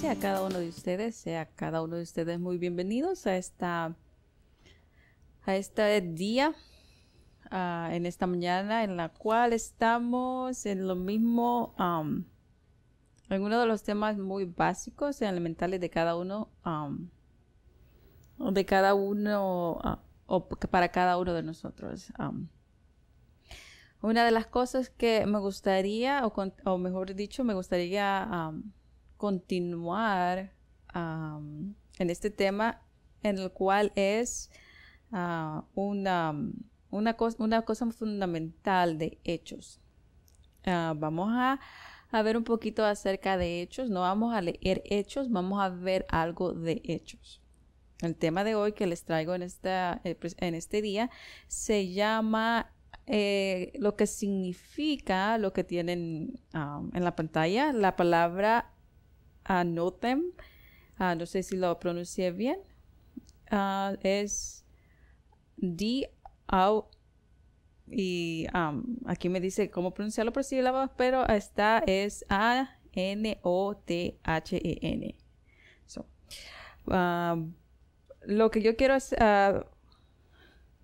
sea cada uno de ustedes muy bienvenidos a este día, en esta mañana en la cual estamos en lo mismo, en uno de los temas muy básicos y elementales de cada uno, o para cada uno de nosotros. Una de las cosas que me gustaría, o mejor dicho, me gustaría continuar en este tema, en el cual es una cosa fundamental de Hechos. Vamos a ver un poquito acerca de Hechos. No vamos a leer Hechos, vamos a ver algo de Hechos. El tema de hoy que les traigo en este día se llama lo que significa, lo que tienen en la pantalla, la palabra Anothem. No sé si lo pronuncié bien. Es y aquí me dice cómo pronunciarlo por sílabas, pero esta es Anothen. Lo que yo quiero es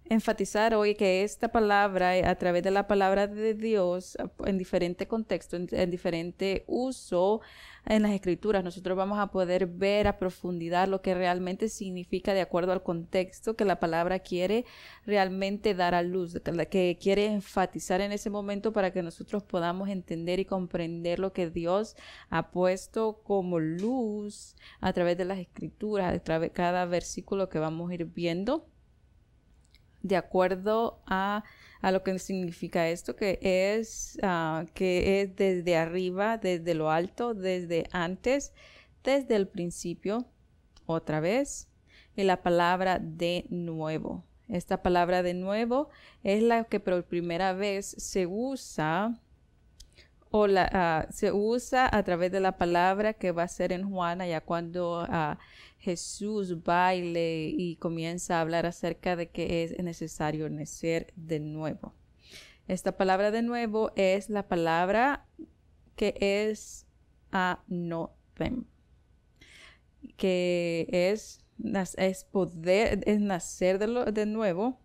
enfatizar hoy que esta palabra, a través de la palabra de Dios, en diferente contexto, en diferente uso en las escrituras, nosotros vamos a poder ver a profundidad lo que realmente significa de acuerdo al contexto que la palabra quiere realmente dar a luz, que quiere enfatizar en ese momento para que nosotros podamos entender y comprender lo que Dios ha puesto como luz a través de las escrituras, a través de cada versículo que vamos a ir viendo, de acuerdo a lo que significa esto, que es desde arriba, desde lo alto, desde antes, desde el principio, otra vez, y la palabra de nuevo. Esta palabra de nuevo es la que por primera vez se usa se usa a través de la palabra que va a ser en Juan, allá cuando Jesús va y comienza a hablar acerca de que es necesario nacer de nuevo. Esta palabra de nuevo es la palabra que es Anothem, que es nacer de nuevo,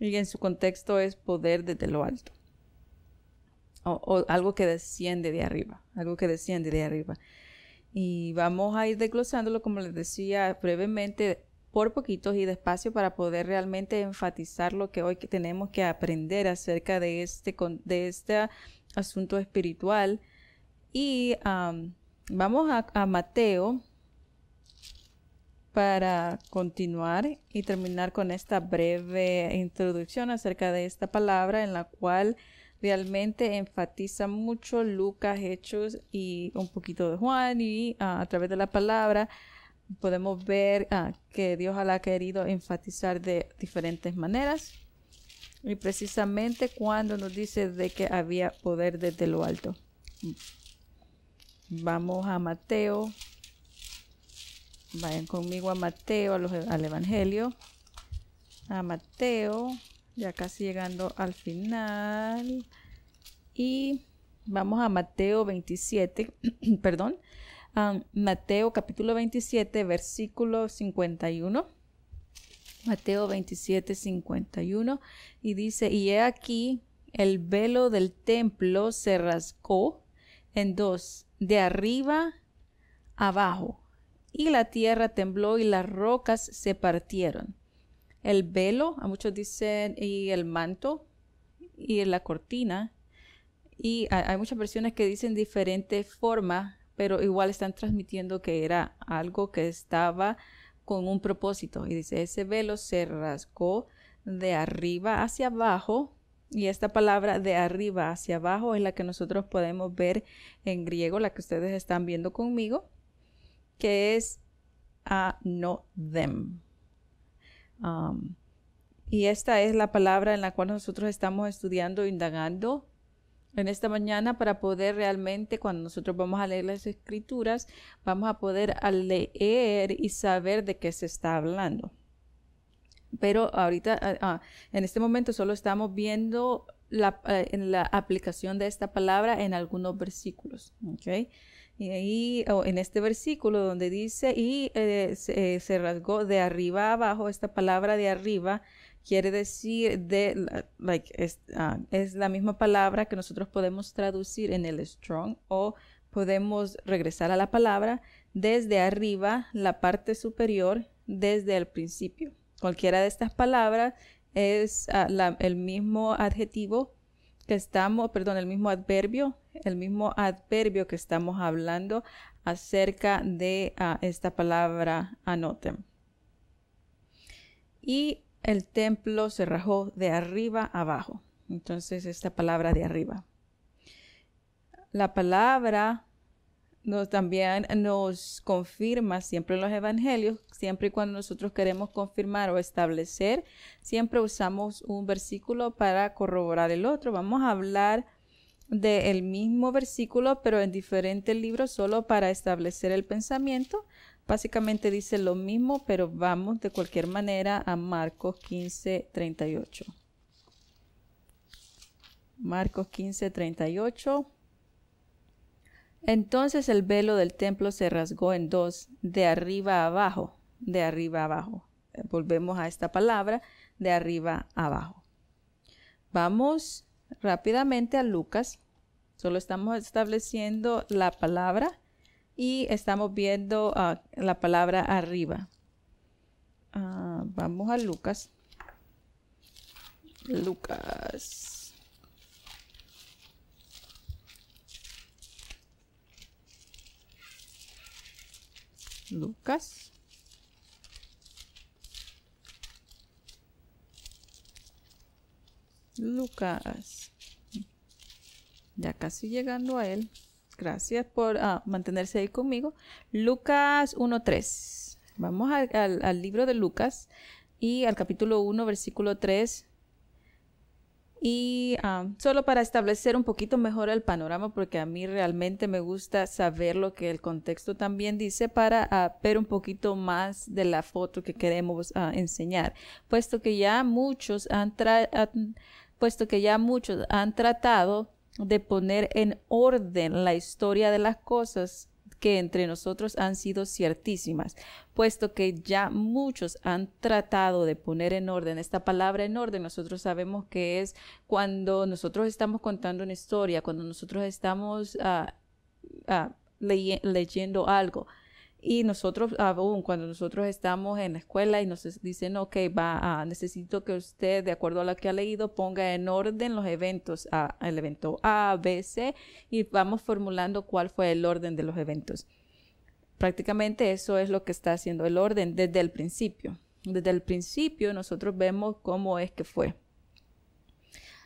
y en su contexto es poder desde lo alto. O algo que desciende de arriba, Y vamos a ir desglosándolo, como les decía, brevemente, por poquitos y despacio, para poder realmente enfatizar lo que hoy tenemos que aprender acerca de este asunto espiritual. Y vamos a Mateo para continuar y terminar con esta breve introducción acerca de esta palabra, en la cual realmente enfatiza mucho Lucas, Hechos y un poquito de Juan, y a través de la palabra podemos ver que Dios la ha querido enfatizar de diferentes maneras, y precisamente cuando nos dice de que había poder desde lo alto. Vamos a Mateo. Vayan conmigo a Mateo, al Evangelio. A Mateo, ya casi llegando al final. Y vamos a Mateo 27, perdón. Mateo capítulo 27, versículo 51. Mateo 27, 51. Y dice: y he aquí, el velo del templo se rasgó en dos, de arriba abajo, y la tierra tembló y las rocas se partieron. El velo, a muchos dicen, y el manto, y la cortina, y hay muchas versiones que dicen diferentes formas, pero igual están transmitiendo que era algo que estaba con un propósito. Y dice: ese velo se rasgó de arriba hacia abajo. Y esta palabra de arriba hacia abajo es la que nosotros podemos ver en griego, la que ustedes están viendo conmigo, que es Anothem. Y esta es la palabra en la cual nosotros estamos estudiando, indagando en esta mañana, para poder realmente, cuando nosotros vamos a leer las escrituras, vamos a poder leer y saber de qué se está hablando. Pero ahorita, en este momento, solo estamos viendo en la aplicación de esta palabra en algunos versículos. ¿Okay? Y ahí, en este versículo donde dice, y se rasgó de arriba a abajo, esta palabra de arriba quiere decir es la misma palabra que nosotros podemos traducir en el Strong, o podemos regresar a la palabra desde arriba, la parte superior, desde el principio. Cualquiera de estas palabras es el mismo adjetivo que estamos, perdón, el mismo adverbio que estamos hablando acerca de esta palabra anoten. Y el templo se rajó de arriba a abajo. Entonces, esta palabra de arriba. La palabra también nos confirma siempre en los evangelios, siempre y cuando nosotros queremos confirmar o establecer, siempre usamos un versículo para corroborar el otro. Vamos a hablar del mismo versículo, pero en diferentes libros, solo para establecer el pensamiento. Básicamente dice lo mismo, pero vamos de cualquier manera a Marcos 15:38. Marcos 15:38. Entonces el velo del templo se rasgó en dos, de arriba a abajo, de arriba a abajo. Volvemos a esta palabra, de arriba a abajo. Vamos rápidamente a Lucas. Solo estamos estableciendo la palabra y estamos viendo la palabra arriba. Vamos a Lucas. Lucas. Ya casi llegando a él. Gracias por mantenerse ahí conmigo. Lucas 1:3. Vamos al libro de Lucas y al capítulo 1, versículo 3. Y solo para establecer un poquito mejor el panorama, porque a mí realmente me gusta saber lo que el contexto también dice para ver un poquito más de la foto que queremos enseñar, puesto que ya muchos han tratado de poner en orden la historia de las cosas que entre nosotros han sido ciertísimas, puesto que ya muchos han tratado de poner en orden. Esta palabra en orden, nosotros sabemos que es cuando nosotros estamos contando una historia, cuando nosotros estamos leyendo algo. Y nosotros, aún cuando nosotros estamos en la escuela y nos dicen, ok, necesito que usted, de acuerdo a lo que ha leído, ponga en orden los eventos, el evento A, B, C, y vamos formulando cuál fue el orden de los eventos. Prácticamente eso es lo que está haciendo el orden desde el principio. Desde el principio nosotros vemos cómo es que fue.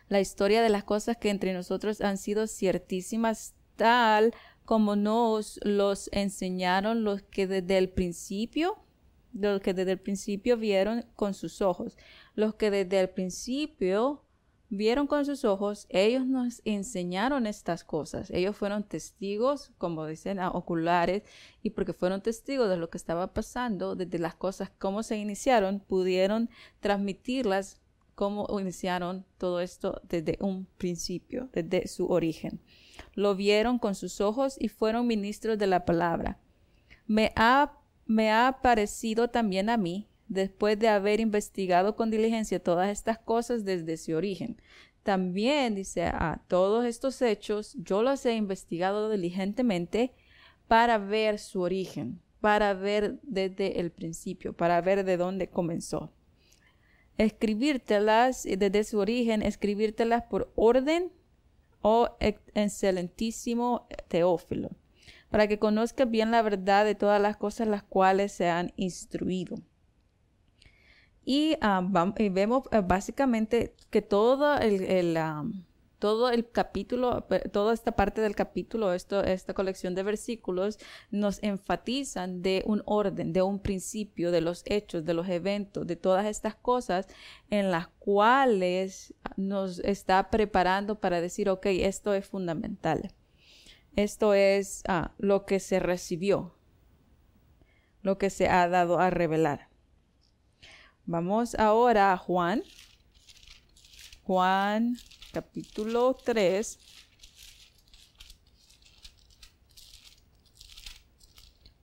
La historia de las cosas que entre nosotros han sido ciertísimas, tal como nos los enseñaron los que desde el principio vieron con sus ojos. Los que desde el principio vieron con sus ojos, ellos nos enseñaron estas cosas. Ellos fueron testigos, como dicen, oculares, y porque fueron testigos de lo que estaba pasando, desde las cosas, cómo se iniciaron, pudieron transmitirlas, cómo iniciaron todo esto desde un principio, desde su origen. Lo vieron con sus ojos y fueron ministros de la palabra. Me ha parecido también a mí, después de haber investigado con diligencia todas estas cosas desde su origen. También dice, todos estos hechos yo los he investigado diligentemente para ver su origen, para ver desde el principio, para ver de dónde comenzó. Escribírtelas desde su origen, escribírtelas por orden, oh excelentísimo Teófilo, para que conozcas bien la verdad de todas las cosas las cuales se han instruido. Y vemos básicamente que todo el capítulo, toda esta parte del capítulo, esta colección de versículos nos enfatizan de un orden, de un principio, de los hechos, de los eventos, de todas estas cosas en las cuales nos está preparando para decir, ok, esto es fundamental. Esto es lo que se recibió, lo que se ha dado a revelar. Vamos ahora a Juan Juan capítulo 3.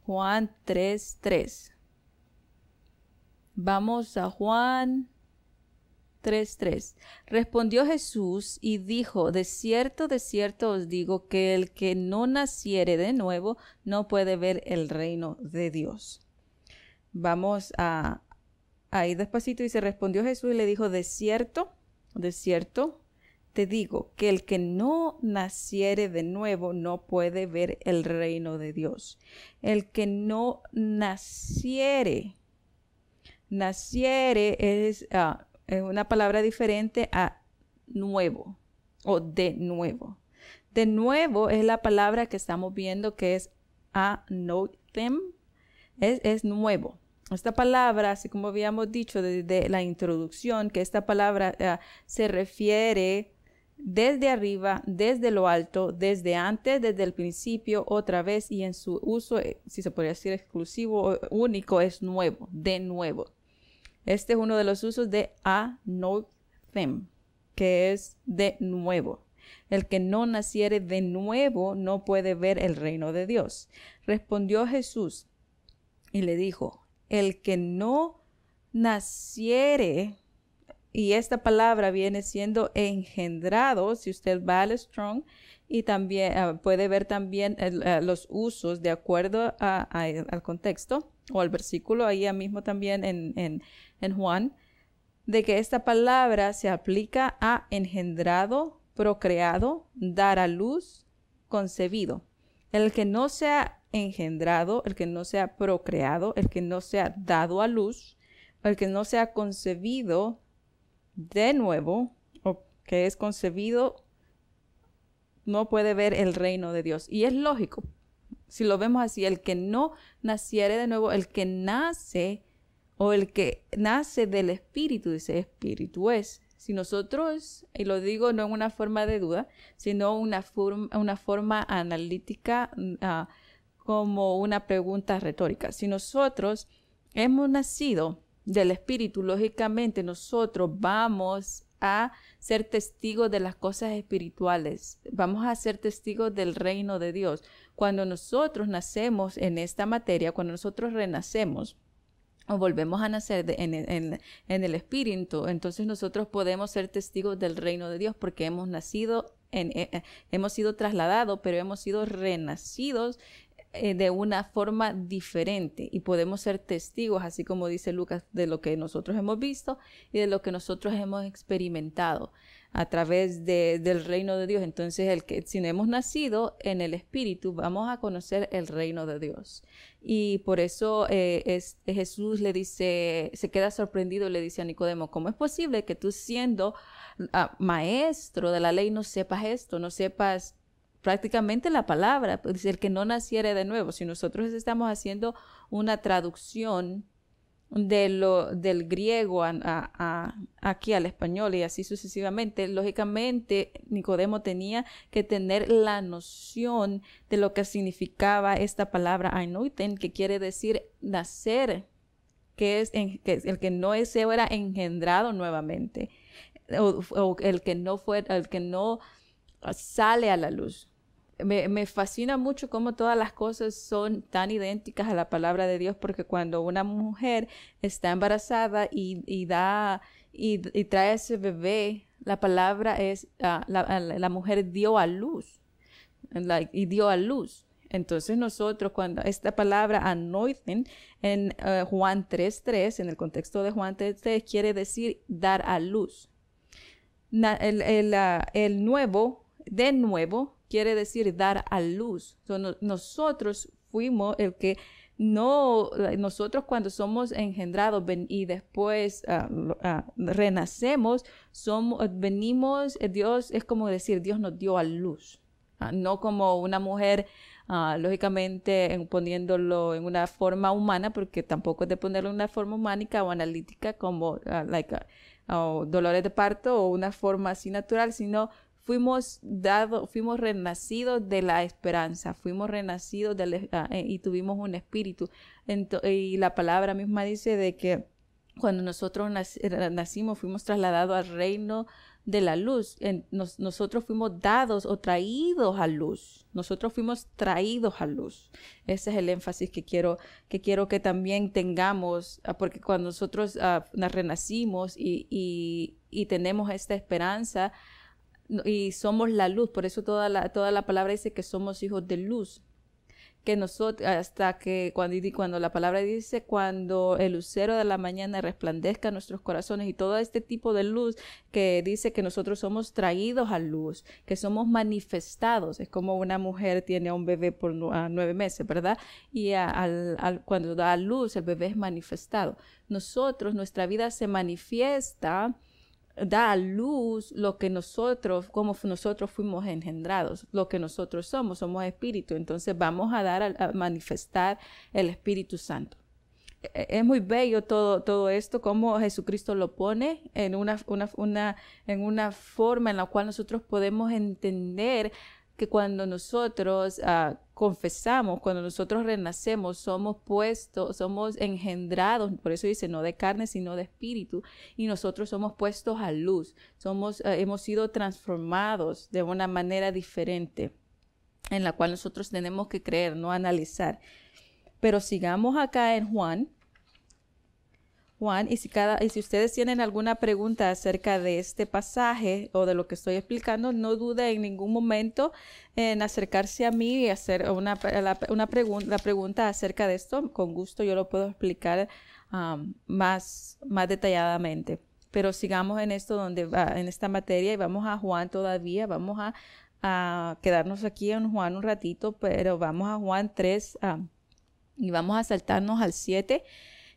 Juan 3:3. Vamos a Juan 3:3. Respondió Jesús y dijo, de cierto os digo que el que no naciere de nuevo no puede ver el reino de Dios. Vamos a ir despacito. Dice, respondió Jesús y le dijo, de cierto te digo que el que no naciere de nuevo no puede ver el reino de Dios. El que no naciere es una palabra diferente a nuevo o de nuevo. De nuevo es la palabra que estamos viendo que es anotem, es nuevo. Esta palabra, así como habíamos dicho desde la introducción, que esta palabra se refiere desde arriba, desde lo alto, desde antes, desde el principio, otra vez, y en su uso, si se podría decir exclusivo o único, es nuevo, de nuevo. Este es uno de los usos de anotem, que es de nuevo. El que no naciere de nuevo no puede ver el reino de Dios. Respondió Jesús y le dijo, el que no naciere, y esta palabra viene siendo engendrado, si usted va al Strong, y también puede ver también los usos de acuerdo al contexto o al versículo, ahí mismo también en Juan, de que esta palabra se aplica a engendrado, procreado, dar a luz, concebido. El que no sea engendrado, el que no sea procreado, el que no sea dado a luz, el que no sea concebido de nuevo, o que es concebido, no puede ver el reino de Dios. Y es lógico, si lo vemos así, el que no naciere de nuevo, el que nace o el que nace del Espíritu, dice Espíritu es. Si nosotros, y lo digo no en una forma de duda, sino una forma analítica, como una pregunta retórica. Si nosotros hemos nacido del Espíritu, lógicamente nosotros vamos a ser testigos de las cosas espirituales. Vamos a ser testigos del reino de Dios. Cuando nosotros nacemos en esta materia, cuando nosotros renacemos, o volvemos a nacer en el Espíritu, entonces nosotros podemos ser testigos del reino de Dios porque hemos nacido, hemos sido trasladados, pero hemos sido renacidos de una forma diferente y podemos ser testigos, así como dice Lucas, de lo que nosotros hemos visto y de lo que nosotros hemos experimentado a través del reino de Dios. Entonces, si no hemos nacido en el Espíritu, vamos a conocer el reino de Dios. Y por eso Jesús le dice, se queda sorprendido y le dice a Nicodemo, ¿cómo es posible que tú siendo maestro de la ley no sepas esto, no sepas prácticamente la palabra? Pues el que no naciere de nuevo. Si nosotros estamos haciendo una traducción del griego aquí al español y así sucesivamente, lógicamente Nicodemo tenía que tener la noción de lo que significaba esta palabra anoiten, que quiere decir nacer, que es el que no era engendrado nuevamente, o el que no sale a la luz. Me fascina mucho cómo todas las cosas son tan idénticas a la palabra de Dios, porque cuando una mujer está embarazada y trae ese bebé, la palabra es, la mujer dio a luz, y dio a luz. Entonces nosotros, cuando esta palabra anointing en Juan 3:3, en el contexto de Juan 3:3, quiere decir dar a luz. El nuevo, de nuevo, quiere decir dar a luz. Nosotros fuimos el que nosotros cuando somos engendrados y después renacemos, venimos, Dios es como decir, Dios nos dio a luz. No como una mujer, lógicamente poniéndolo en una forma humana, porque tampoco es de ponerlo en una forma humánica o analítica como dolores de parto o una forma así natural, sino fuimos renacidos de la esperanza, fuimos renacidos y tuvimos un espíritu. Y la palabra misma dice de que cuando nosotros nacimos, fuimos trasladados al reino de la luz. Nosotros fuimos dados o traídos a luz. Nosotros fuimos traídos a luz. Ese es el énfasis que quiero que también tengamos, porque cuando nosotros nos renacimos y tenemos esta esperanza y somos la luz, por eso toda la palabra dice que somos hijos de luz. Que nosotros, hasta que cuando la palabra dice, cuando el lucero de la mañana resplandezca en nuestros corazones, y todo este tipo de luz que dice que nosotros somos traídos a luz, que somos manifestados. Es como una mujer tiene a un bebé por 9 meses, ¿verdad? Y cuando da a luz, el bebé es manifestado. Nuestra vida se manifiesta, da a luz lo que nosotros, como nosotros fuimos engendrados, lo que nosotros somos espíritu. Entonces vamos a manifestar el Espíritu Santo. Es muy bello todo esto, como Jesucristo lo pone en una forma en la cual nosotros podemos entender que cuando nosotros confesamos, cuando nosotros renacemos, somos engendrados, por eso dice, no de carne, sino de espíritu, y nosotros somos puestos a luz, hemos sido transformados de una manera diferente, en la cual nosotros tenemos que creer, no analizar. Pero sigamos acá en Juan, y si ustedes tienen alguna pregunta acerca de este pasaje o de lo que estoy explicando, no dude en ningún momento en acercarse a mí y hacer una pregunta acerca de esto. Con gusto yo lo puedo explicar más detalladamente. Pero sigamos en esto en esta materia, y vamos a Juan todavía. Vamos a quedarnos aquí en Juan un ratito, pero vamos a Juan 3 y vamos a saltarnos al 7.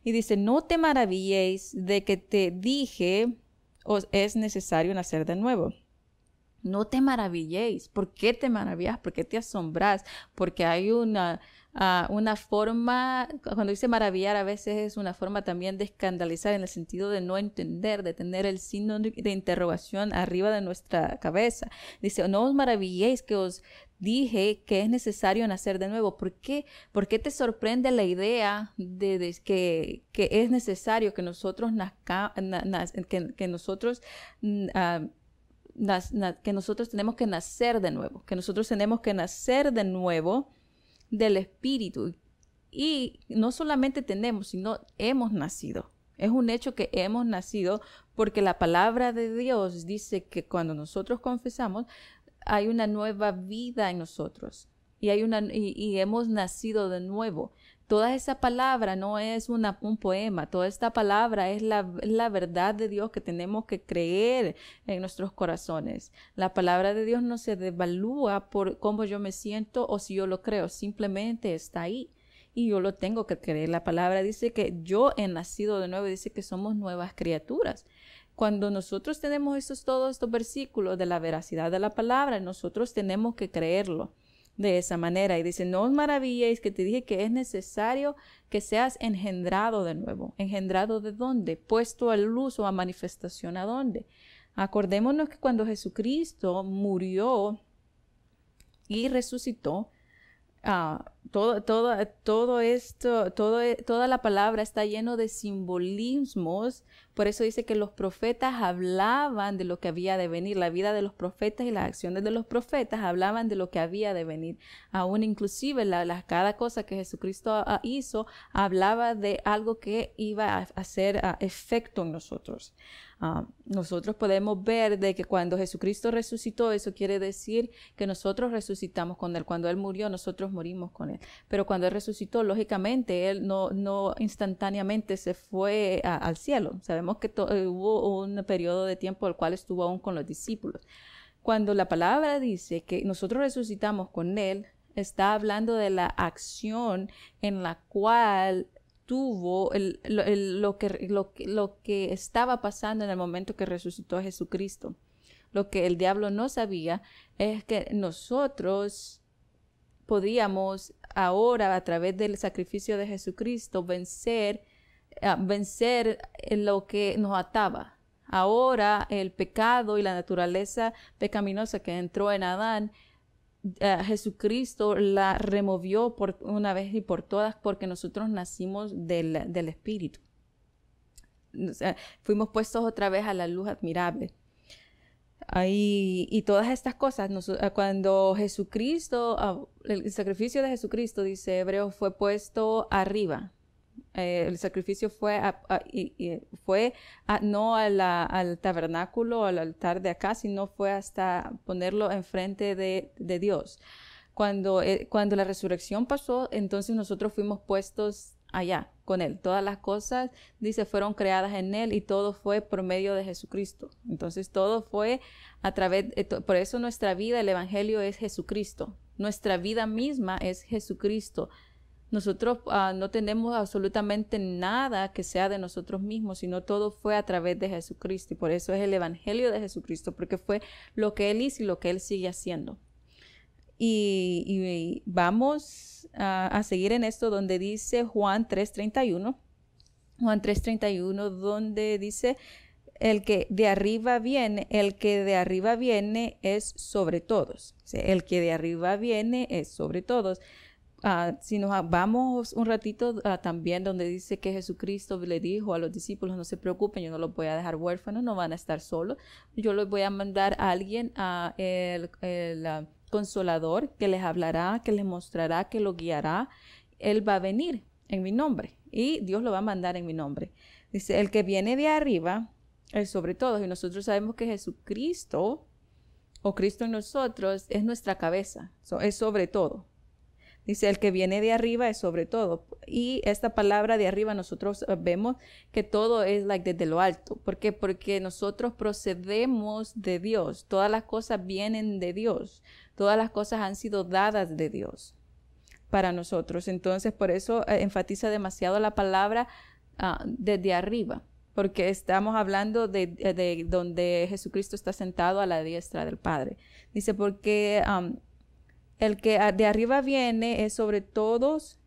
Y dice, no te maravilléis de que te dije, os es necesario nacer de nuevo. No te maravilléis. ¿Por qué te maravillas? ¿Por qué te asombras? Porque hay una forma, cuando dice maravillar, a veces es una forma también de escandalizar, en el sentido de no entender, de tener el signo de interrogación arriba de nuestra cabeza. Dice, no os maravilléis que os dije que es necesario nacer de nuevo. ¿Por qué? ¿Por qué te sorprende la idea de que es necesario que nosotros que nosotros tenemos que nacer de nuevo? Que nosotros tenemos que nacer de nuevo del Espíritu. Y no solamente tenemos, sino hemos nacido. Es un hecho que hemos nacido, porque la palabra de Dios dice que cuando nosotros confesamos, hay una nueva vida en nosotros y hemos nacido de nuevo. Toda esa palabra no es un poema, toda esta palabra es la verdad de Dios que tenemos que creer en nuestros corazones. La palabra de Dios no se devalúa por cómo yo me siento o si yo lo creo, simplemente está ahí y yo lo tengo que creer. La palabra dice que yo he nacido de nuevo, dice que somos nuevas criaturas. Cuando nosotros tenemos todos estos versículos de la veracidad de la palabra, nosotros tenemos que creerlo de esa manera. Y dice, no os maravilléis que te dije que es necesario que seas engendrado de nuevo. ¿Engendrado de dónde? Puesto a luz o a manifestación ¿a dónde? Acordémonos que cuando Jesucristo murió y resucitó, toda la palabra está lleno de simbolismos. Por eso dice que los profetas hablaban de lo que había de venir. La vida de los profetas y las acciones de los profetas hablaban de lo que había de venir. Aún inclusive cada cosa que Jesucristo hizo hablaba de algo que iba a hacer efecto en nosotros. Nosotros podemos ver de que cuando Jesucristo resucitó, eso quiere decir que nosotros resucitamos con Él. Cuando Él murió, nosotros morimos con Él. Pero cuando Él resucitó, lógicamente, Él no instantáneamente se fue al cielo. Sabemos que hubo un periodo de tiempo el cual estuvo aún con los discípulos. Cuando la palabra dice que nosotros resucitamos con Él, está hablando de la acción en la cual tuvo lo que estaba pasando en el momento que resucitó a Jesucristo. Lo que el diablo no sabía es que nosotros podíamos ahora, a través del sacrificio de Jesucristo, vencer lo que nos ataba. Ahora el pecado y la naturaleza pecaminosa que entró en Adán, Jesucristo la removió por una vez y por todas, porque nosotros nacimos del Espíritu. O sea, fuimos puestos otra vez a la luz admirable. Y todas estas cosas, cuando Jesucristo, el sacrificio de Jesucristo, dice Hebreos, fue puesto arriba. El sacrificio fue, no al tabernáculo, al altar de acá, sino fue hasta ponerlo enfrente de Dios. Cuando la resurrección pasó, entonces nosotros fuimos puestos allá con Él. Todas las cosas, dice, fueron creadas en Él y todo fue por medio de Jesucristo. Entonces todo fue a través, por eso nuestra vida, el Evangelio es Jesucristo. Nuestra vida misma es Jesucristo. Nosotros no tenemos absolutamente nada que sea de nosotros mismos, sino todo fue a través de Jesucristo. Y por eso es el Evangelio de Jesucristo, porque fue lo que Él hizo y lo que Él sigue haciendo. Y vamos a seguir en esto donde dice Juan 3:31. Juan 3:31, donde dice, el que de arriba viene es sobre todos. O sea, el que de arriba viene es sobre todos. Si nos vamos un ratito también donde dice que Jesucristo le dijo a los discípulos, no se preocupen, yo no los voy a dejar huérfanos, no van a estar solos. Yo les voy a mandar a alguien, el Consolador, que les hablará, que les mostrará, que lo guiará. Él va a venir en mi nombre y Dios lo va a mandar en mi nombre. Dice, el que viene de arriba es sobre todos, y nosotros sabemos que Jesucristo o Cristo en nosotros es nuestra cabeza, es sobre todo. Dice, el que viene de arriba es sobre todo. Y esta palabra de arriba nosotros vemos que todo es desde lo alto. ¿Por qué? Porque nosotros procedemos de Dios. Todas las cosas vienen de Dios. Todas las cosas han sido dadas de Dios para nosotros. Entonces, por eso enfatiza demasiado la palabra desde arriba. Porque estamos hablando de donde Jesucristo está sentado a la diestra del Padre. Dice, porque el que de arriba viene es sobre todos,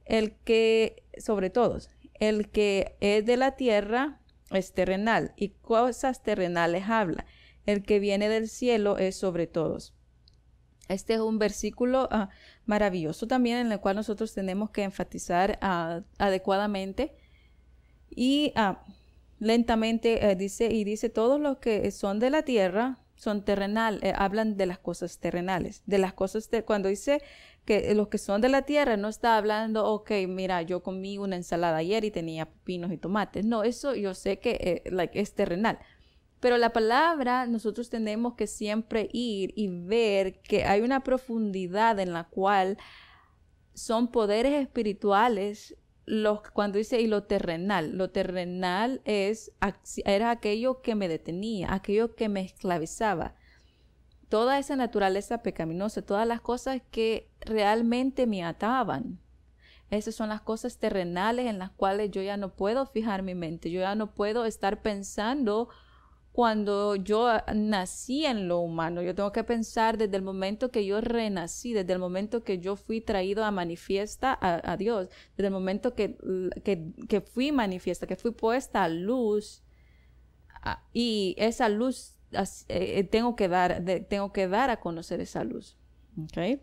el que es de la tierra es terrenal y cosas terrenales habla. El que viene del cielo es sobre todos. Este es un versículo maravilloso también en el cual nosotros tenemos que enfatizar adecuadamente y lentamente dice todos los que son de la tierra son terrenal, hablan de las cosas terrenales, de las cosas cuando dice que los que son de la tierra no está hablando, ok, mira, yo comí una ensalada ayer y tenía pepinos y tomates. No, eso yo sé que es terrenal. Pero la palabra, nosotros tenemos que siempre ir y ver que hay una profundidad en la cual son poderes espirituales. Cuando dice y lo terrenal era aquello que me detenía, aquello que me esclavizaba. Toda esa naturaleza pecaminosa, todas las cosas que realmente me ataban. Esas son las cosas terrenales en las cuales yo ya no puedo fijar mi mente, yo ya no puedo estar pensando cuando yo nací en lo humano. Yo tengo que pensar desde el momento que yo renací, desde el momento que yo fui traído a manifiesta a Dios, desde el momento que fui manifiesta, que fui puesta a luz, y esa luz tengo que dar a conocer esa luz. ¿Okay?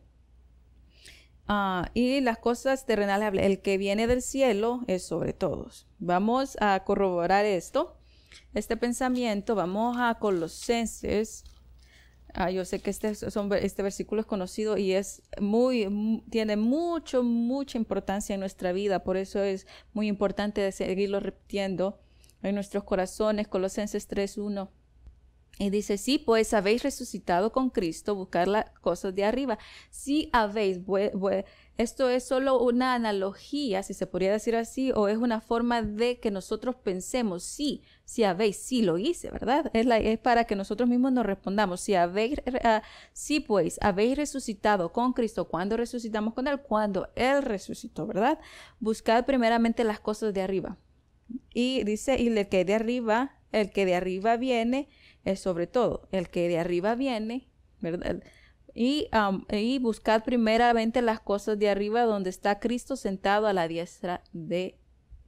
Y las cosas terrenales, el que viene del cielo es sobre todos. Vamos a corroborar este pensamiento. Vamos a Colosenses. Yo sé que este versículo es conocido y tiene mucha importancia en nuestra vida. Por eso es muy importante de seguirlo repitiendo en nuestros corazones. Colosenses 3:1. Y dice, sí, pues habéis resucitado con Cristo, buscar las cosas de arriba. Sí habéis, esto es solo una analogía, si se podría decir así, o es una forma de que nosotros pensemos, sí habéis, sí lo hice, ¿verdad? Es para que nosotros mismos nos respondamos, sí pues, habéis resucitado con Cristo. ¿Cuándo resucitamos con Él? Cuando Él resucitó, ¿verdad? Buscad primeramente las cosas de arriba. Y dice, y el que de arriba viene es sobre todo. El que de arriba viene, ¿verdad? Y buscad primeramente las cosas de arriba donde está Cristo sentado a la diestra de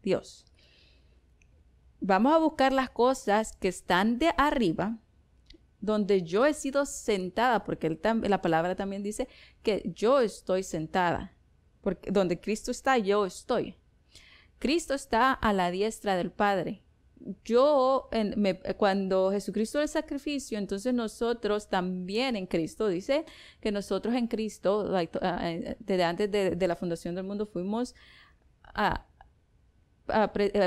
Dios. Vamos a buscar las cosas que están de arriba, donde yo he sido sentada, porque la palabra también dice que yo estoy sentada. Porque donde Cristo está, yo estoy. Cristo está a la diestra del Padre. cuando Jesucristo es el sacrificio, entonces nosotros también en Cristo, dice que nosotros en Cristo, desde antes de la fundación del mundo, fuimos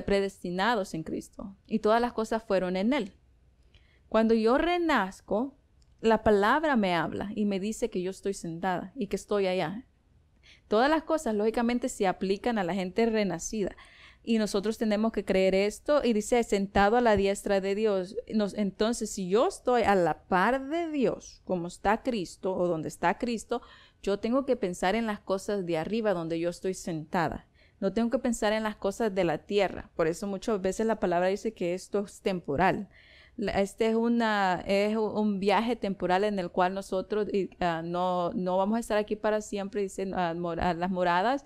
predestinados en Cristo y todas las cosas fueron en Él. Cuando yo renazco, la palabra me habla y me dice que yo estoy sentada y que estoy allá. Todas las cosas, lógicamente, se aplican a la gente renacida. Y nosotros tenemos que creer esto. Y dice, sentado a la diestra de Dios. Entonces, si yo estoy a la par de Dios, como está Cristo o donde está Cristo, yo tengo que pensar en las cosas de arriba, donde yo estoy sentada. No tengo que pensar en las cosas de la tierra. Por eso muchas veces la palabra dice que esto es temporal. Este es un viaje temporal en el cual nosotros no vamos a estar aquí para siempre. Dicen las moradas.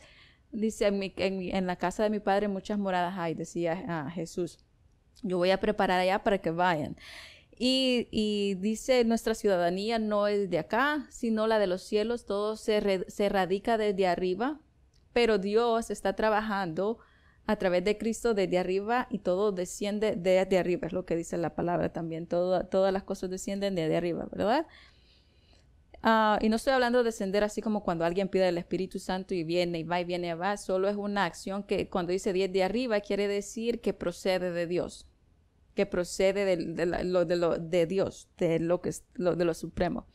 Dice, en la casa de mi padre muchas moradas hay, decía Jesús. Yo voy a preparar allá para que vayan. Y dice, nuestra ciudadanía no es de acá, sino la de los cielos. Todo se radica desde arriba, pero Dios está trabajando a través de Cristo desde arriba y todo desciende desde arriba. Es lo que dice la palabra también. Todas las cosas descienden desde arriba, ¿verdad? Y no estoy hablando de descender así como cuando alguien pide el Espíritu Santo y viene y va y viene y va. Solo es una acción que cuando dice de arriba quiere decir que procede de Dios. Que procede de Dios, de lo supremo.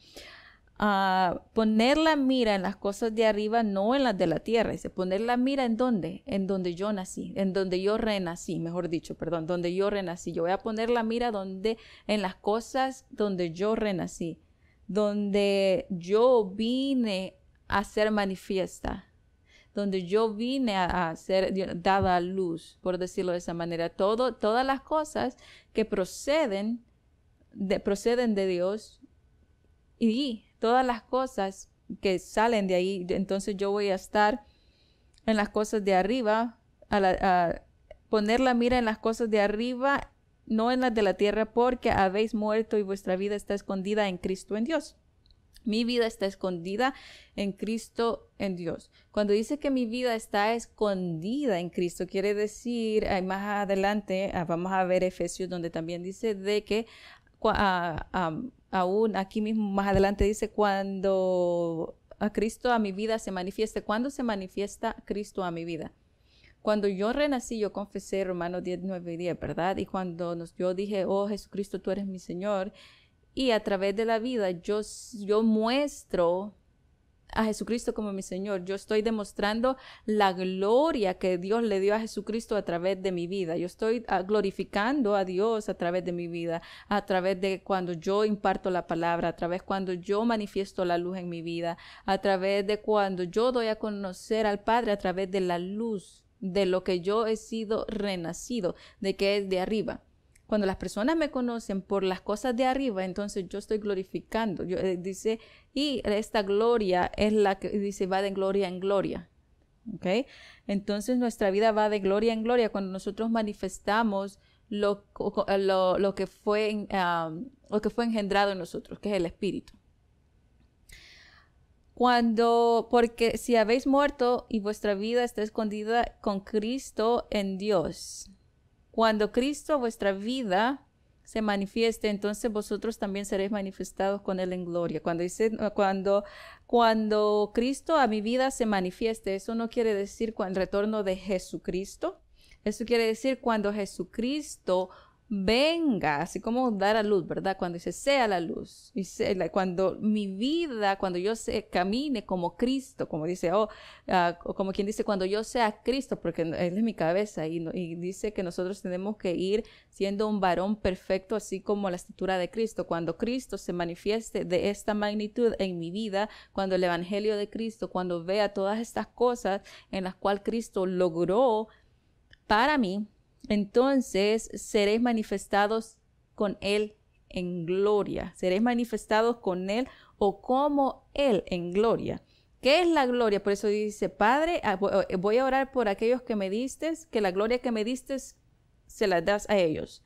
Poner la mira en las cosas de arriba, no en las de la tierra. Dice, poner la mira ¿en dónde? En donde yo nací, en donde yo renací, mejor dicho, perdón, donde yo renací. Yo voy a poner la mira en las cosas donde yo renací, donde yo vine a ser manifiesta, donde yo vine a ser dada a luz, por decirlo de esa manera. Todas las cosas que proceden de Dios y todas las cosas que salen de ahí, entonces yo voy a estar en las cosas de arriba, a poner la mira en las cosas de arriba, no en las de la tierra, porque habéis muerto y vuestra vida está escondida en Cristo en Dios. Mi vida está escondida en Cristo en Dios. Cuando dice que mi vida está escondida en Cristo, quiere decir, más adelante vamos a ver Efesios, donde también dice de que aún aquí mismo más adelante dice cuando a Cristo a mi vida se manifieste. ¿Cuándo se manifiesta Cristo a mi vida? Cuando yo renací, yo confesé Romanos 10, 9 y 10, ¿verdad? Y cuando yo dije, oh Jesucristo, tú eres mi Señor. Y a través de la vida yo muestro a Jesucristo como mi Señor. Yo estoy demostrando la gloria que Dios le dio a Jesucristo a través de mi vida. Yo estoy glorificando a Dios a través de mi vida, a través de cuando yo imparto la palabra, a través cuando yo manifiesto la luz en mi vida, a través de cuando yo doy a conocer al Padre a través de la luz, de lo que yo he sido renacido, de que es de arriba. Cuando las personas me conocen por las cosas de arriba, entonces yo estoy glorificando. Dice, y esta gloria es la que dice, va de gloria en gloria. ¿Ok? Entonces nuestra vida va de gloria en gloria cuando nosotros manifestamos lo que fue engendrado en nosotros, que es el Espíritu. Porque si habéis muerto y vuestra vida está escondida con Cristo en Dios. Cuando Cristo, vuestra vida, se manifieste, entonces vosotros también seréis manifestados con Él en gloria. Cuando Cristo a mi vida se manifieste, eso no quiere decir el retorno de Jesucristo. Eso quiere decir cuando Jesucristo venga, así como dar a luz, ¿verdad? Cuando dice, sea la luz. Cuando mi vida, cuando yo camine como Cristo, como dice, como quien dice, cuando yo sea Cristo, porque Él es mi cabeza, y dice que nosotros tenemos que ir siendo un varón perfecto, así como la estatura de Cristo. Cuando Cristo se manifieste de esta magnitud en mi vida, cuando el Evangelio de Cristo, cuando vea todas estas cosas en las cuales Cristo logró para mí, entonces seréis manifestados con Él en gloria. Seréis manifestados con Él o como Él en gloria. ¿Qué es la gloria? Por eso dice, Padre, voy a orar por aquellos que me diste, que la gloria que me diste se la das a ellos.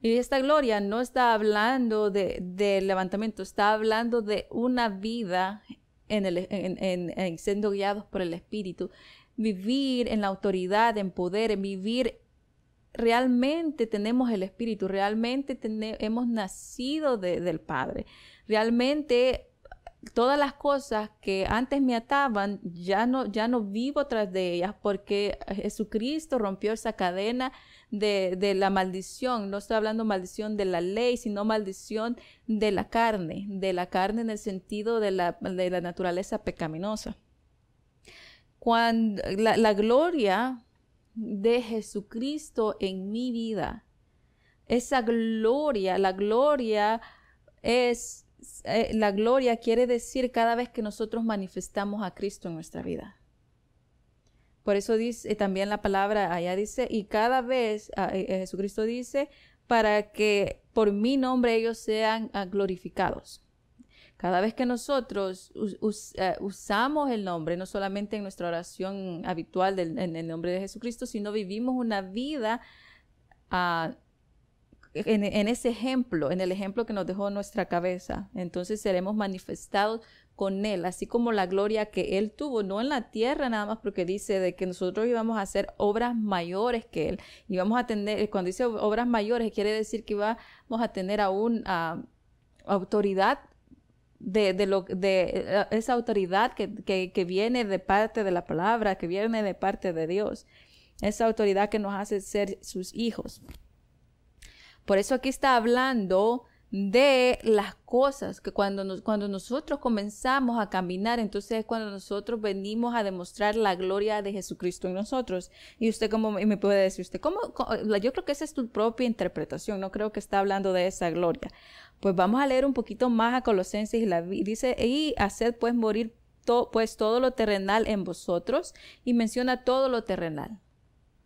Y esta gloria no está hablando de levantamiento, está hablando de una vida en siendo guiados por el Espíritu. Vivir en la autoridad, en poder, en vivir realmente tenemos el Espíritu, realmente hemos nacido del Padre. Realmente todas las cosas que antes me ataban, ya no vivo tras de ellas, porque Jesucristo rompió esa cadena de la maldición. No estoy hablando maldición de la ley, sino maldición de la carne en el sentido de la naturaleza pecaminosa. Cuando la gloria de Jesucristo en mi vida, esa gloria, la gloria quiere decir cada vez que nosotros manifestamos a Cristo en nuestra vida. Por eso dice también la palabra allá dice, y cada vez Jesucristo dice, para que por mi nombre ellos sean glorificados. Cada vez que nosotros usamos el nombre, no solamente en nuestra oración habitual en el nombre de Jesucristo, sino vivimos una vida en ese ejemplo, en el ejemplo que nos dejó nuestra cabeza, entonces seremos manifestados con Él, así como la gloria que Él tuvo, no en la tierra nada más, porque dice de que nosotros íbamos a hacer obras mayores que Él, íbamos a tener, cuando dice obras mayores, quiere decir que íbamos a tener aún autoridad de esa autoridad que viene de parte de la palabra, que viene de parte de Dios, esa autoridad que nos hace ser sus hijos. Por eso aquí está hablando de las cosas que cuando nosotros comenzamos a caminar, entonces es cuando nosotros venimos a demostrar la gloria de Jesucristo en nosotros. Y usted me puede decir, yo creo que esa es tu propia interpretación, no creo que está hablando de esa gloria. Pues vamos a leer un poquito más a Colosenses y dice, y haced pues morir todo lo terrenal en vosotros, y menciona todo lo terrenal.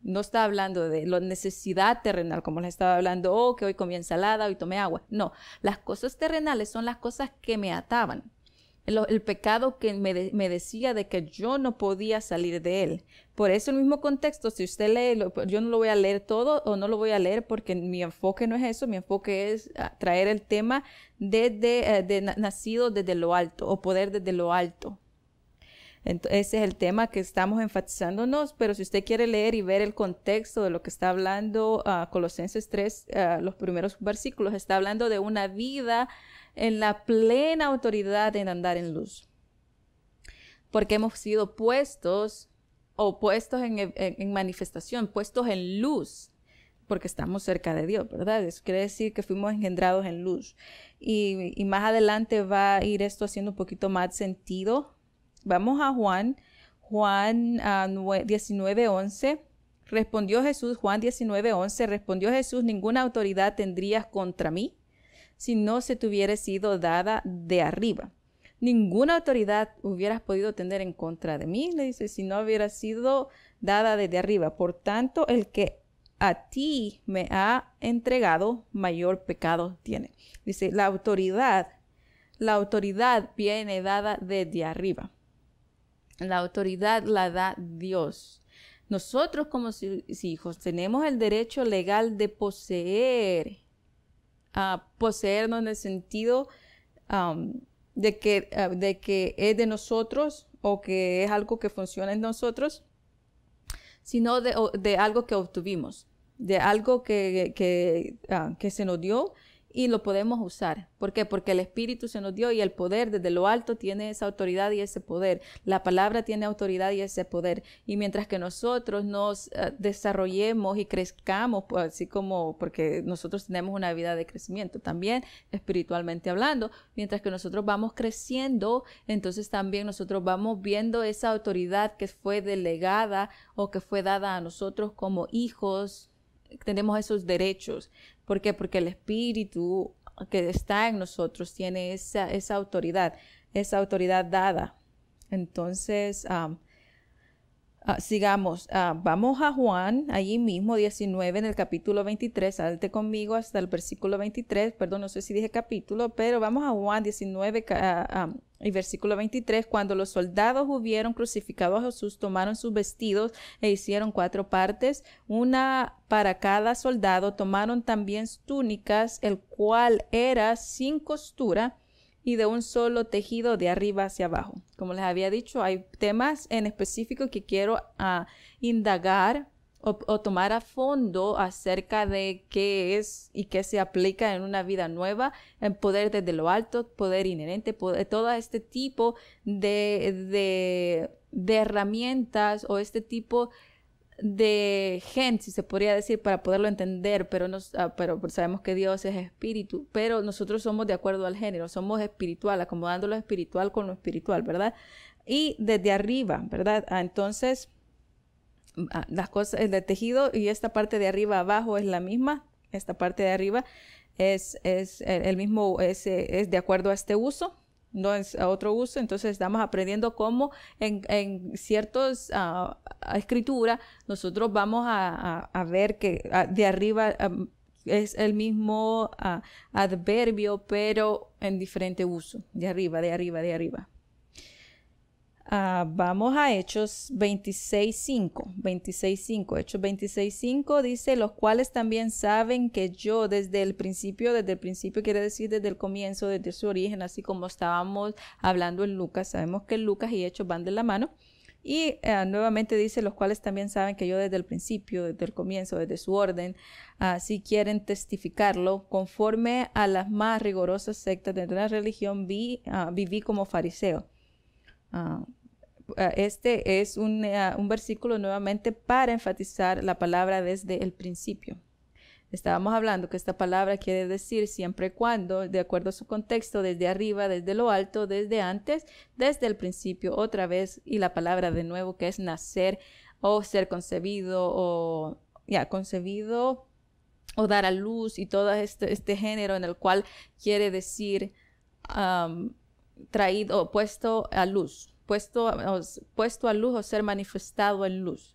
No está hablando de la necesidad terrenal, como les estaba hablando, que hoy comí ensalada, hoy tomé agua. No, las cosas terrenales son las cosas que me ataban. El pecado que me decía de que yo no podía salir de él. Por eso el mismo contexto, si usted lee, yo no lo voy a leer todo o no lo voy a leer porque mi enfoque no es eso, mi enfoque es traer el tema de nacido desde lo alto o poder desde lo alto. Entonces, ese es el tema que estamos enfatizándonos, pero si usted quiere leer y ver el contexto de lo que está hablando Colosenses 3, los primeros versículos, está hablando de una vida en la plena autoridad en andar en luz. Porque hemos sido puestos en manifestación, puestos en luz, porque estamos cerca de Dios, ¿verdad? Eso quiere decir que fuimos engendrados en luz. Y más adelante va a ir esto haciendo un poquito más sentido. Vamos a Juan 19:11. Respondió Jesús, Juan 19:11, respondió Jesús, ninguna autoridad tendrías contra mí si no se te hubiera sido dada de arriba. Ninguna autoridad hubieras podido tener en contra de mí, le dice, si no hubiera sido dada desde arriba. Por tanto, el que a ti me ha entregado, mayor pecado tiene. Dice, la autoridad viene dada desde arriba. La autoridad la da Dios. Nosotros como hijos tenemos el derecho legal de poseernos en el sentido de que es de nosotros o que es algo que funciona en nosotros, sino de algo que obtuvimos, de algo que se nos dio y lo podemos usar. ¿Por qué? Porque el Espíritu se nos dio y el poder desde lo alto tiene esa autoridad y ese poder. La palabra tiene autoridad y ese poder. Y mientras que nosotros nos desarrollemos y crezcamos, pues, así como porque nosotros tenemos una vida de crecimiento también, espiritualmente hablando, mientras que nosotros vamos creciendo, entonces también nosotros vamos viendo esa autoridad que fue delegada o que fue dada a nosotros como hijos. Tenemos esos derechos. ¿Por qué? Porque el Espíritu que está en nosotros tiene esa autoridad dada. Entonces, sigamos. Vamos a Juan, allí mismo, 19, en el capítulo 23. Salte conmigo hasta el versículo 23. Perdón, no sé si dije capítulo, pero vamos a Juan 19 y versículo 23. Cuando los soldados hubieron crucificado a Jesús, tomaron sus vestidos e hicieron 4 partes, una para cada soldado. Tomaron también túnicas, el cual era sin costura y de un solo tejido de arriba hacia abajo. Como les había dicho, hay temas en específico que quiero indagar o tomar a fondo acerca de qué es y qué se aplica en una vida nueva, en poder desde lo alto, poder inherente, poder, todo este tipo de herramientas o este tipo de gen, si se podría decir, para poderlo entender, pero sabemos que Dios es espíritu, pero nosotros somos de acuerdo al género, somos espiritual, acomodando lo espiritual con lo espiritual, ¿verdad? Y desde arriba, ¿verdad? Entonces, las cosas, el tejido y esta parte de arriba abajo es la misma, esta parte de arriba es el mismo, es de acuerdo a este uso, no es a otro uso. Entonces estamos aprendiendo cómo en ciertas escritura nosotros vamos a ver que de arriba es el mismo adverbio, pero en diferente uso, de arriba, de arriba, de arriba. Vamos a Hechos 26:5. Hechos 26:5 dice: los cuales también saben que yo desde el principio quiere decir desde el comienzo, desde su origen, así como estábamos hablando en Lucas. Sabemos que Lucas y Hechos van de la mano. Y nuevamente dice: los cuales también saben que yo desde el principio, desde el comienzo, desde su orden, si quieren testificarlo, conforme a las más rigurosas sectas de la religión, viví como fariseo. Este es un versículo nuevamente para enfatizar la palabra desde el principio. Estábamos hablando que esta palabra quiere decir siempre y cuando, de acuerdo a su contexto, desde arriba, desde lo alto, desde antes, desde el principio, otra vez, y la palabra de nuevo que es nacer o ser concebido concebido o dar a luz, y todo este género en el cual quiere decir traído o puesto a luz. Puesto a luz o ser manifestado en luz.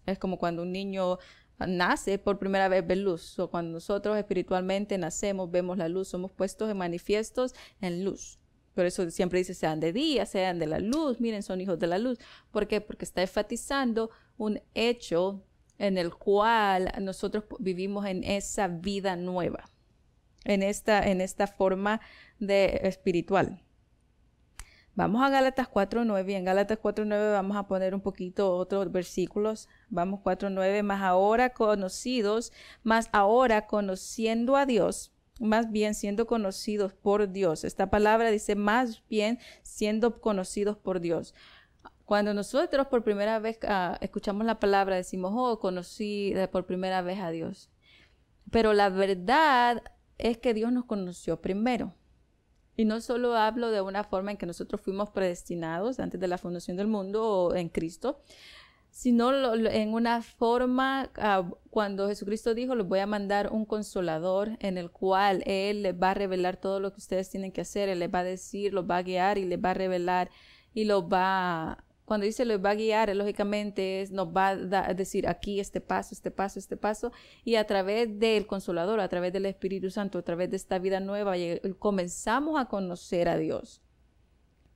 Es como cuando un niño nace, por primera vez ve luz. O cuando nosotros espiritualmente nacemos, vemos la luz, somos puestos en manifiestos en luz. Por eso siempre dice: sean de día, sean de la luz, miren, son hijos de la luz. ¿Por qué? Porque está enfatizando un hecho en el cual nosotros vivimos en esa vida nueva, en esta forma de espiritual. Vamos a Gálatas 4:9, y en Gálatas 4:9 vamos a poner un poquito otros versículos. Vamos 4:9, más ahora conociendo a Dios, más bien siendo conocidos por Dios. Esta palabra dice más bien siendo conocidos por Dios. Cuando nosotros por primera vez escuchamos la palabra, decimos: oh, conocí por primera vez a Dios. Pero la verdad es que Dios nos conoció primero. Y no solo hablo de una forma en que nosotros fuimos predestinados antes de la fundación del mundo o en Cristo, sino en una forma cuando Jesucristo dijo: les voy a mandar un consolador, en el cual Él les va a revelar todo lo que ustedes tienen que hacer. Él les va a decir, los va a guiar y les va a revelar y cuando dice les va a guiar, lógicamente nos va a decir aquí este paso, y a través del Consolador, a través del Espíritu Santo, a través de esta vida nueva, comenzamos a conocer a Dios.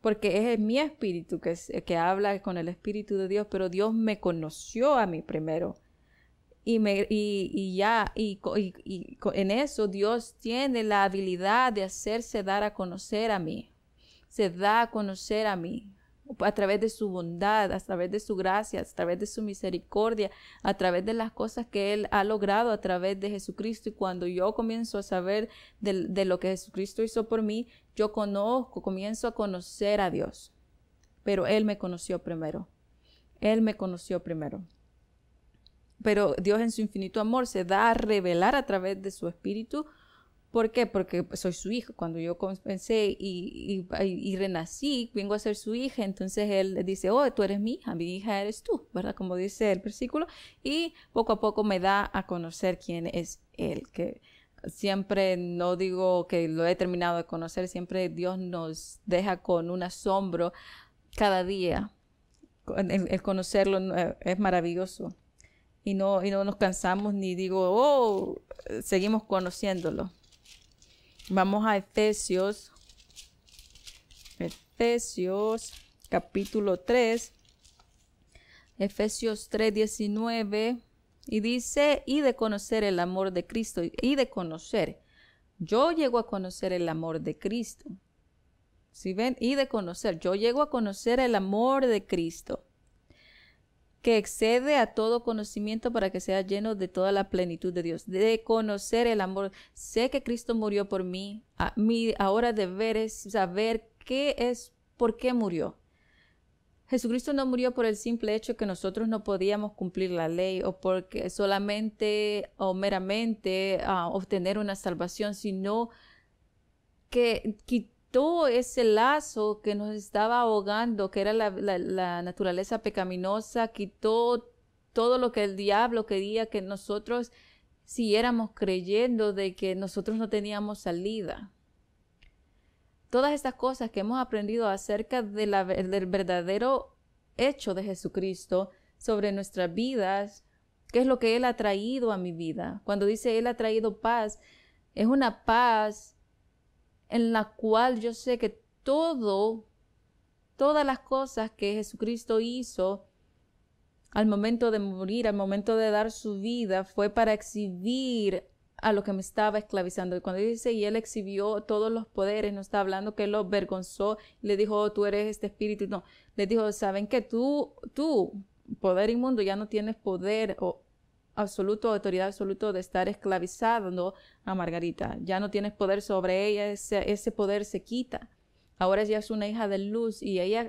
Porque es mi espíritu que habla con el Espíritu de Dios, pero Dios me conoció a mí primero. Y en eso Dios tiene la habilidad de hacerse dar a conocer a mí. Se da a conocer a mí a través de su bondad, a través de su gracia, a través de su misericordia, a través de las cosas que Él ha logrado a través de Jesucristo. Y cuando yo comienzo a saber de lo que Jesucristo hizo por mí, yo comienzo a conocer a Dios. Pero Él me conoció primero. Pero Dios en su infinito amor se da a revelar a través de su Espíritu. ¿Por qué? Porque soy su hijo. Cuando yo comencé y renací, vengo a ser su hija. Entonces Él dice: oh, tú eres mi hija eres tú, ¿verdad? Como dice el versículo. Y poco a poco me da a conocer quién es Él. Que siempre, no digo que lo he terminado de conocer, siempre Dios nos deja con un asombro cada día. El conocerlo es maravilloso. Y no nos cansamos ni seguimos conociéndolo. Vamos a Efesios capítulo 3, Efesios 3:19, y dice: y de conocer el amor de Cristo, y de conocer. Yo llego a conocer el amor de Cristo. ¿Sí ven? Y de conocer. Yo llego a conocer el amor de Cristo. que excede a todo conocimiento para que sea lleno de toda la plenitud de Dios, de conocer el amor. Sé que Cristo murió por mí. Ahora deber es saber por qué murió. Jesucristo no murió por el simple hecho que nosotros no podíamos cumplir la ley o porque solamente o meramente obtener una salvación, sino que quitó ese lazo que nos estaba ahogando, que era la naturaleza pecaminosa, quitó todo lo que el diablo quería que nosotros siguiéramos creyendo de que nosotros no teníamos salida. Todas estas cosas que hemos aprendido acerca del verdadero hecho de Jesucristo sobre nuestras vidas, qué es lo que Él ha traído a mi vida. Cuando dice Él ha traído paz, es una paz en la cual yo sé que todas las cosas que Jesucristo hizo al momento de morir, al momento de dar su vida, fue para exhibir a lo que me estaba esclavizando. Y cuando dice, y Él exhibió todos los poderes, no está hablando que Él lo avergonzó, le dijo, oh, tú eres este espíritu, no. Le dijo, ¿saben qué? Tú, poder inmundo, ya no tienes poder absoluto, autoridad absoluta de estar esclavizando a Margarita. Ya no tienes poder sobre ella, ese poder se quita. Ahora ella es una hija de luz y ella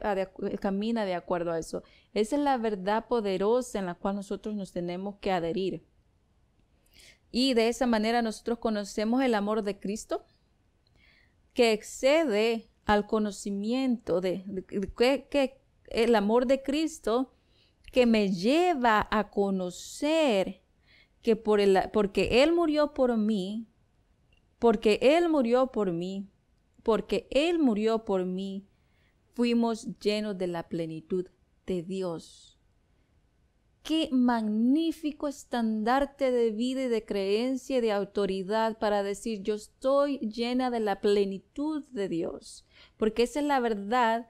camina de acuerdo a eso. Esa es la verdad poderosa en la cual nosotros nos tenemos que adherir. Y de esa manera nosotros conocemos el amor de Cristo, que excede al conocimiento que el amor de Cristo que me lleva a conocer que porque Él murió por mí, porque Él murió por mí, fuimos llenos de la plenitud de Dios. Qué magnífico estandarte de vida y de creencia y de autoridad para decir yo estoy llena de la plenitud de Dios. Porque esa es la verdad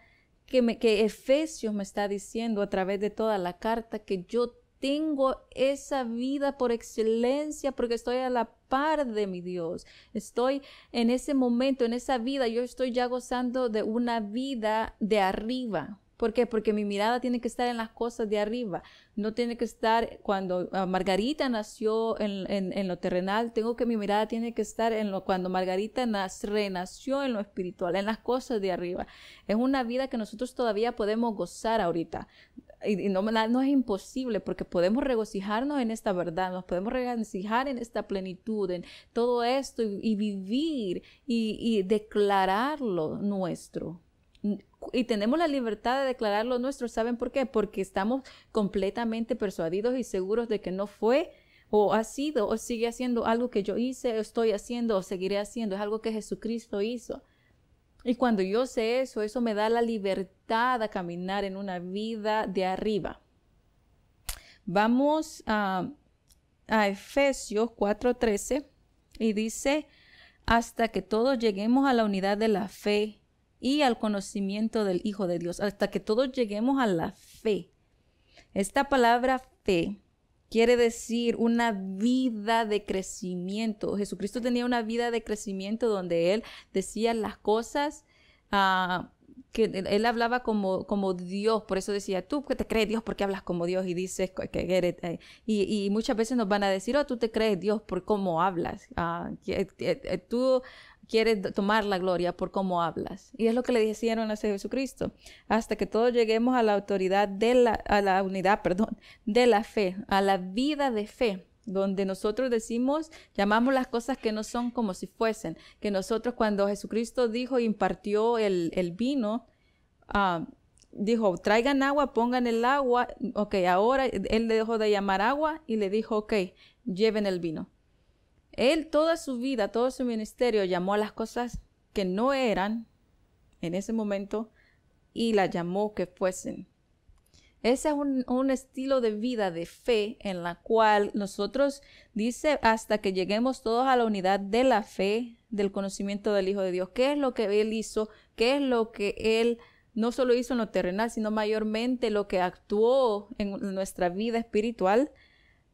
que Efesios me está diciendo a través de toda la carta, que yo tengo esa vida por excelencia porque estoy a la par de mi Dios. Estoy en ese momento, en esa vida, yo estoy ya gozando de una vida de arriba. ¿Por qué? Porque mi mirada tiene que estar en las cosas de arriba. No tiene que estar, cuando Margarita nació en lo terrenal, mi mirada tiene que estar cuando Margarita renació en lo espiritual, en las cosas de arriba. Es una vida que nosotros todavía podemos gozar ahorita. Y no es imposible porque podemos regocijarnos en esta verdad, nos podemos regocijar en esta plenitud, en todo esto y vivir y declararlo nuestro. Y tenemos la libertad de declararlo nuestro. ¿Saben por qué? Porque estamos completamente persuadidos y seguros de que no fue o ha sido o sigue haciendo algo que yo hice, estoy haciendo o seguiré haciendo. Es algo que Jesucristo hizo. Y cuando yo sé eso me da la libertad a caminar en una vida de arriba. Vamos a Efesios 4:13 y dice, hasta que todos lleguemos a la unidad de la fe y al conocimiento del Hijo de Dios, hasta que todos lleguemos a la fe. Esta palabra fe quiere decir una vida de crecimiento. Jesucristo tenía una vida de crecimiento donde Él decía las cosas que Él hablaba como Dios. Por eso decía, tú que te crees Dios porque hablas como Dios y dices que eres... Y muchas veces nos van a decir, tú te crees Dios por cómo hablas. Tú quieres tomar la gloria por cómo hablas. Y es lo que le decían a Jesucristo. Hasta que todos lleguemos a la autoridad a la unidad de la fe, a la vida de fe, donde nosotros llamamos las cosas que no son como si fuesen. Que nosotros cuando Jesucristo impartió el vino, dijo, traigan agua, pongan el agua. Ok, ahora Él le dejó de llamar agua y le dijo, ok, lleven el vino. Él toda su vida, todo su ministerio llamó a las cosas que no eran en ese momento y las llamó que fuesen. Ese es un estilo de vida de fe en la cual nosotros, dice, hasta que lleguemos todos a la unidad de la fe, del conocimiento del Hijo de Dios. ¿Qué es lo que Él hizo? ¿Qué es lo que Él no solo hizo en lo terrenal, sino mayormente lo que actuó en nuestra vida espiritual?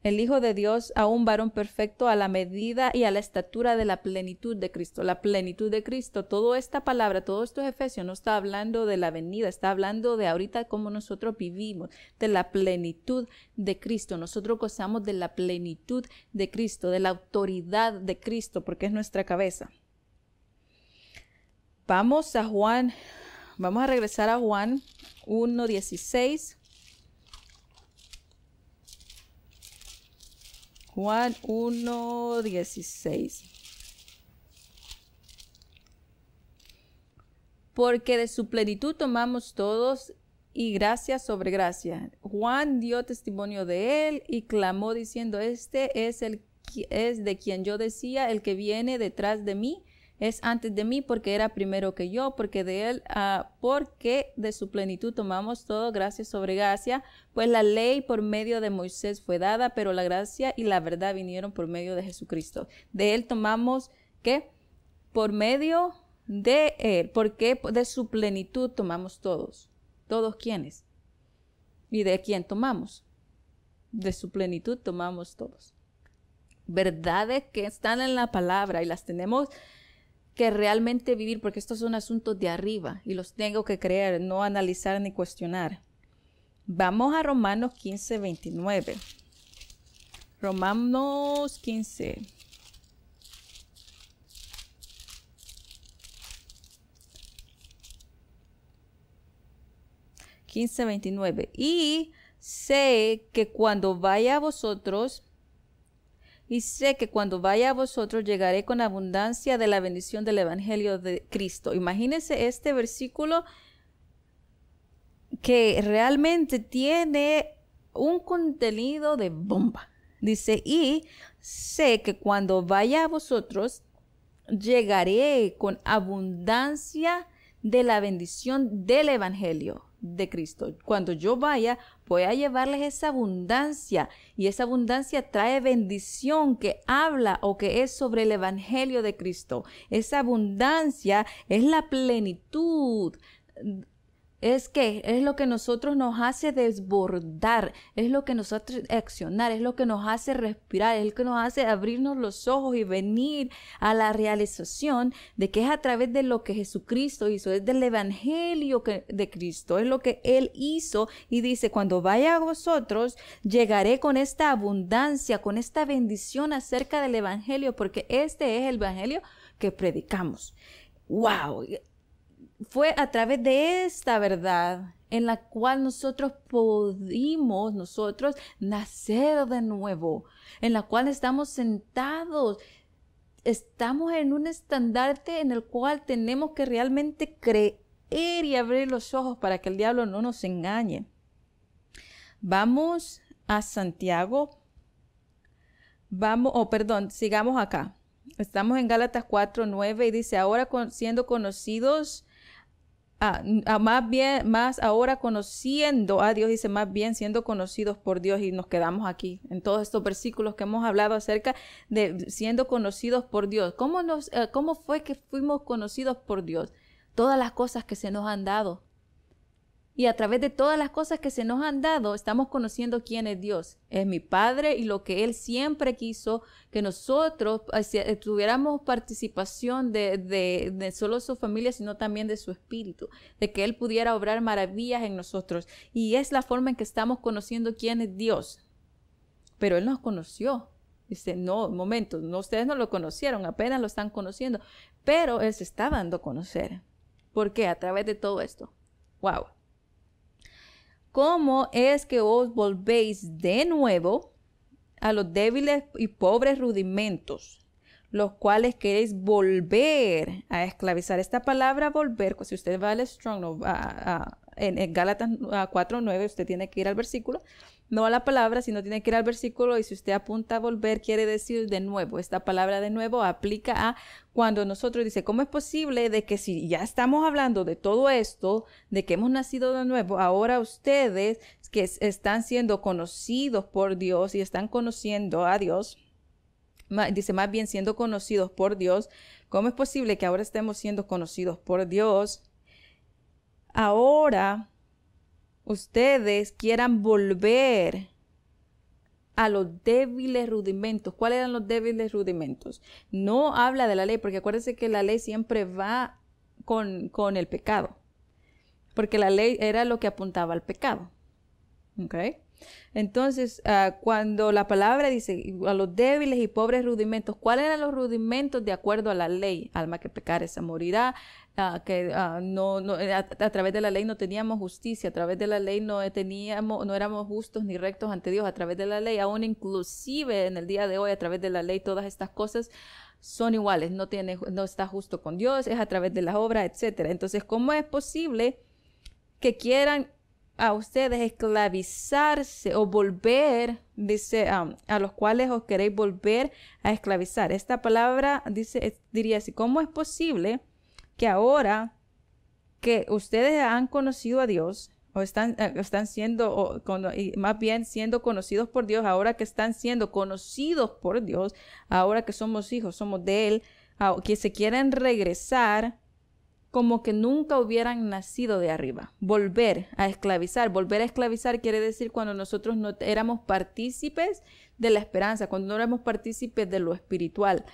el Hijo de Dios a un varón perfecto a la medida y a la estatura de la plenitud de Cristo. La plenitud de Cristo, toda esta palabra, todo esto es Efesios, no está hablando de la venida, está hablando de ahorita cómo nosotros vivimos, de la plenitud de Cristo. Nosotros gozamos de la plenitud de Cristo, de la autoridad de Cristo, porque es nuestra cabeza. Vamos a Juan, vamos a regresar a Juan 1:16. Juan 1:16. Porque de su plenitud tomamos todos y gracia sobre gracia. Juan dio testimonio de él y clamó diciendo, este es de quien yo decía, el que viene detrás de mí es antes de mí, porque era primero que yo, porque de su plenitud tomamos todo, gracia sobre gracia, pues la ley por medio de Moisés fue dada, pero la gracia y la verdad vinieron por medio de Jesucristo. De él tomamos, ¿qué? Por medio de él, porque de su plenitud tomamos todos. ¿Todos quiénes? ¿Y de quién tomamos? De su plenitud tomamos todos. Verdades que están en la palabra y las tenemos que realmente vivir, porque estos son asuntos de arriba y los tengo que creer, no analizar ni cuestionar. Vamos a Romanos 15:29. Romanos 15. Y sé que cuando vaya a vosotros llegaré con abundancia de la bendición del Evangelio de Cristo. Imagínense este versículo que realmente tiene un contenido de bomba. Dice, y sé que cuando vaya a vosotros, llegaré con abundancia de la bendición del Evangelio de Cristo. Cuando yo vaya, voy a llevarles esa abundancia, y esa abundancia trae bendición que habla o que es sobre el Evangelio de Cristo. Esa abundancia es la plenitud. Es lo que nosotros nos hace desbordar, es lo que nos hace accionar, es lo que nos hace respirar, es lo que nos hace abrirnos los ojos y venir a la realización de que es a través de lo que Jesucristo hizo, es del Evangelio de Cristo, es lo que Él hizo, y dice, cuando vaya a vosotros, llegaré con esta abundancia, con esta bendición acerca del Evangelio, porque este es el Evangelio que predicamos. ¡Wow! Fue a través de esta verdad en la cual nosotros pudimos nacer de nuevo, en la cual estamos sentados, estamos en un estandarte en el cual tenemos que realmente creer y abrir los ojos para que el diablo no nos engañe. Vamos a Santiago, sigamos acá. Estamos en Gálatas 4:9 y dice, ahora siendo conocidos, más ahora conociendo a Dios, dice más bien siendo conocidos por Dios, y nos quedamos aquí en todos estos versículos que hemos hablado acerca de siendo conocidos por Dios. ¿Cómo fue que fuimos conocidos por Dios? Todas las cosas que se nos han dado. Y a través de todas las cosas que se nos han dado, estamos conociendo quién es Dios. Es mi Padre, y lo que Él siempre quiso, que nosotros tuviéramos participación de solo su familia, sino también de su espíritu, de que Él pudiera obrar maravillas en nosotros. Y es la forma en que estamos conociendo quién es Dios. Pero Él nos conoció. Dice, no, un momento, no, ustedes no lo conocieron, apenas lo están conociendo. Pero Él se está dando a conocer. ¿Por qué? A través de todo esto. ¡Wow! ¿Cómo es que os volvéis de nuevo a los débiles y pobres rudimentos, los cuales queréis volver a esclavizar? Esta palabra volver, si usted va al Strong, en Gálatas 4:9, usted tiene que ir al versículo, no a la palabra, sino tiene que ir al versículo, y si usted apunta a volver, quiere decir de nuevo. Esta palabra de nuevo aplica a cuando nosotros dice, ¿cómo es posible de que si ya estamos hablando de todo esto, de que hemos nacido de nuevo, ahora ustedes que están siendo conocidos por Dios y están conociendo a Dios, dice más bien siendo conocidos por Dios, ¿cómo es posible que ahora estemos siendo conocidos por Dios? Ahora ustedes quieran volver a los débiles rudimentos. ¿Cuáles eran los débiles rudimentos? No habla de la ley, porque acuérdense que la ley siempre va con el pecado, porque la ley era lo que apuntaba al pecado. ¿Ok? Entonces, cuando la palabra dice a los débiles y pobres rudimentos, ¿cuáles eran los rudimentos de acuerdo a la ley? Alma que pecare, esa morirá. A través de la ley no teníamos justicia, a través de la ley no éramos justos ni rectos ante Dios, a través de la ley, aún inclusive en el día de hoy, a través de la ley, todas estas cosas son iguales, no está justo con Dios, es a través de las obras, etcétera. Entonces, ¿cómo es posible que quieran a ustedes esclavizarse o volver, dice, a los cuales os queréis volver a esclavizar? Esta palabra diría así: ¿cómo es posible que ahora que ustedes han conocido a Dios o están siendo, y más bien siendo conocidos por Dios, ahora que están siendo conocidos por Dios, ahora que somos hijos, somos de Él, que se quieren regresar como que nunca hubieran nacido de arriba? Volver a esclavizar. Volver a esclavizar quiere decir cuando nosotros no éramos partícipes de la esperanza, cuando no éramos partícipes de lo espiritual.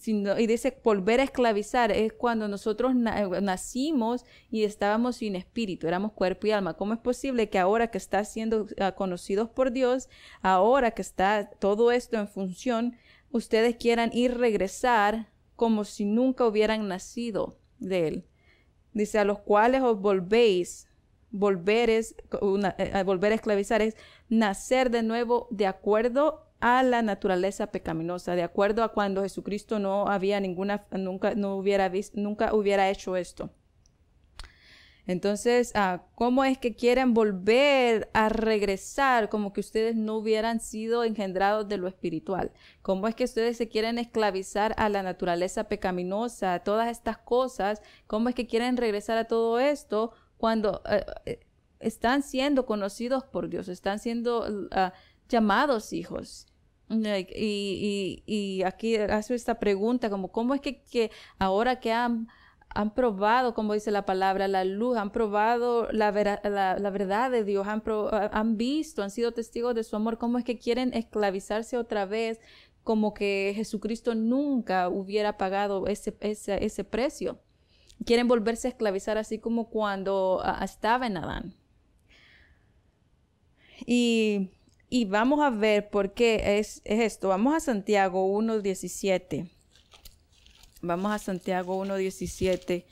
Y dice volver a esclavizar es cuando nosotros nacimos y estábamos sin espíritu, éramos cuerpo y alma. ¿Cómo es posible que ahora que está siendo conocidos por Dios, ahora que está todo esto en función, ustedes quieran regresar como si nunca hubieran nacido de Él? Dice, a los cuales os volvéis. Volver a esclavizar es nacer de nuevo de acuerdo a la naturaleza pecaminosa, de acuerdo a cuando Jesucristo nunca hubiera hecho esto. Entonces, ¿cómo es que quieren volver a regresar como que ustedes no hubieran sido engendrados de lo espiritual? ¿Cómo es que ustedes se quieren esclavizar a la naturaleza pecaminosa, a todas estas cosas? ¿Cómo es que quieren regresar a todo esto cuando están siendo conocidos por Dios, están siendo llamados hijos? Y aquí hace esta pregunta, como ¿cómo es que ahora que han probado, como dice la palabra, la luz, han probado la verdad de Dios, han visto, han sido testigos de su amor, cómo es que quieren esclavizarse otra vez, como que Jesucristo nunca hubiera pagado ese precio? Quieren volverse a esclavizar así como cuando estaba en Adán. Y vamos a ver por qué es esto. Vamos a Santiago 1:17. Vamos a Santiago 1:17.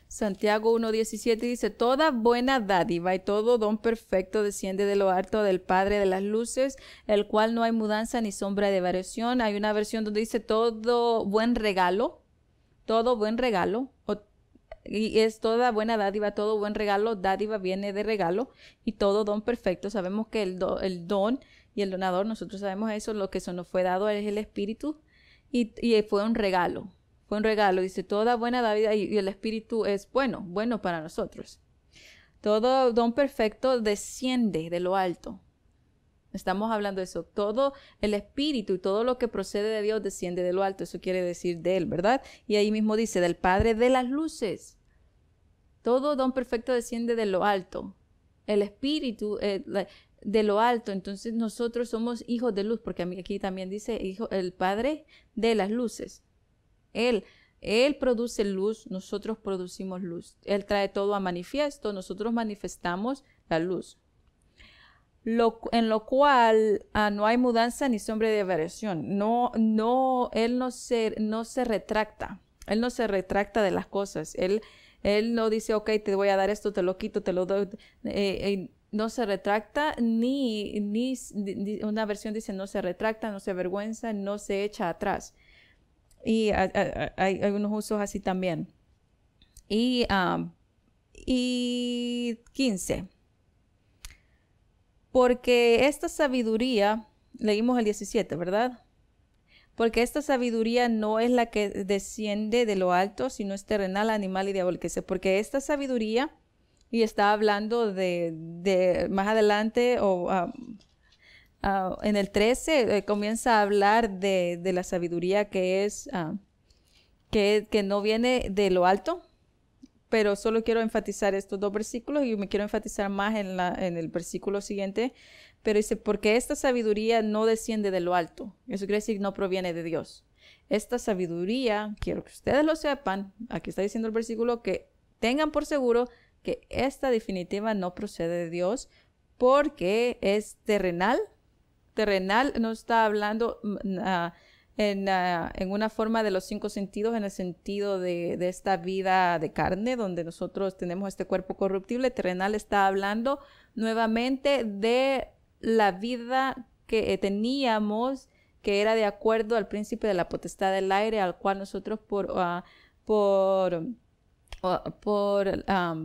Santiago 1:17 dice: toda buena dádiva y todo don perfecto desciende de lo alto del Padre de las luces, el cual no hay mudanza ni sombra de variación. Hay una versión donde dice todo buen regalo, y es toda buena dádiva, todo buen regalo. Dádiva viene de regalo, y todo don perfecto. Sabemos que el don y el donador, nosotros sabemos eso, lo que eso nos fue dado es el Espíritu, y fue un regalo. Fue un regalo. Dice toda buena dádiva, y el Espíritu es bueno para nosotros. Todo don perfecto desciende de lo alto. Estamos hablando de eso. Todo el Espíritu y todo lo que procede de Dios desciende de lo alto. Eso quiere decir de Él, ¿verdad? Y ahí mismo dice, del Padre de las luces. Todo don perfecto desciende de lo alto. El Espíritu de lo alto. Entonces nosotros somos hijos de luz, porque aquí también dice el Padre de las luces. Él produce luz, nosotros producimos luz. Él trae todo a manifiesto, nosotros manifestamos la luz. En lo cual no hay mudanza ni sombra de variación. Él no se retracta. Él no se retracta de las cosas. Él no dice, ok, te voy a dar esto, te lo quito, te lo doy. No se retracta, ni una versión dice no se retracta, no se avergüenza, no se echa atrás. Y hay unos usos así también. Y 15. Porque esta sabiduría, leímos el 17, ¿verdad? Porque esta sabiduría no es la que desciende de lo alto, sino es terrenal, animal y diabólica. Porque esta sabiduría, y está hablando de más adelante, en el 13, comienza a hablar de la sabiduría que es que no viene de lo alto, pero solo quiero enfatizar estos dos versículos y me quiero enfatizar más en el versículo siguiente. Pero dice, porque esta sabiduría no desciende de lo alto. Eso quiere decir no proviene de Dios. Esta sabiduría, quiero que ustedes lo sepan, aquí está diciendo el versículo, que tengan por seguro que esta definitiva no procede de Dios porque es terrenal. Terrenal no está hablando en una forma de los 5 sentidos, en el sentido de esta vida de carne, donde nosotros tenemos este cuerpo corruptible. Terrenal está hablando nuevamente de la vida que teníamos, que era de acuerdo al príncipe de la potestad del aire, al cual nosotros por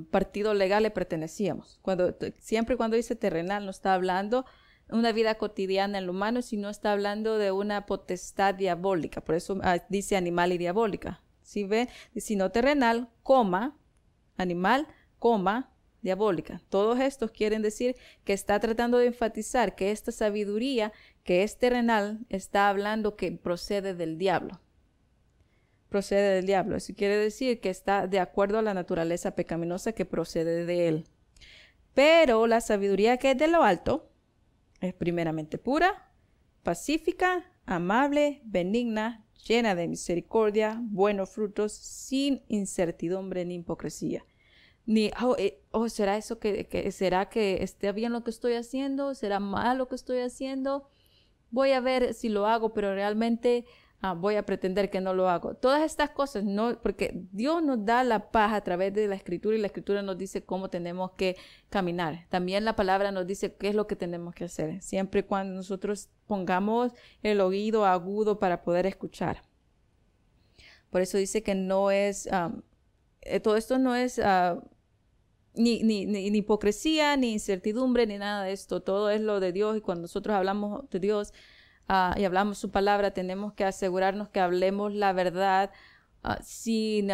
partido legal le pertenecíamos. Siempre y cuando dice terrenal, no está hablando una vida cotidiana en lo humano, sino está hablando de una potestad diabólica. Por eso dice animal y diabólica. ¿Sí ven? Sino terrenal, animal, diabólica. Todos estos quieren decir que está tratando de enfatizar que esta sabiduría que es terrenal está hablando que procede del diablo. Procede del diablo. Eso quiere decir que está de acuerdo a la naturaleza pecaminosa que procede de él. Pero la sabiduría que es de lo alto es primeramente pura, pacífica, amable, benigna, llena de misericordia, buenos frutos, sin incertidumbre ni hipocresía. Ni, ¿será eso será que esté bien lo que estoy haciendo? ¿Será mal lo que estoy haciendo? Voy a ver si lo hago, pero realmente voy a pretender que no lo hago. Todas estas cosas, no, porque Dios nos da la paz a través de la Escritura y la Escritura nos dice cómo tenemos que caminar. También la palabra nos dice qué es lo que tenemos que hacer, siempre y cuando nosotros pongamos el oído agudo para poder escuchar. Por eso dice que no es, todo esto no es ni hipocresía, ni incertidumbre, ni nada de esto. Todo es lo de Dios, y cuando nosotros hablamos de Dios y hablamos su palabra, tenemos que asegurarnos que hablemos la verdad sin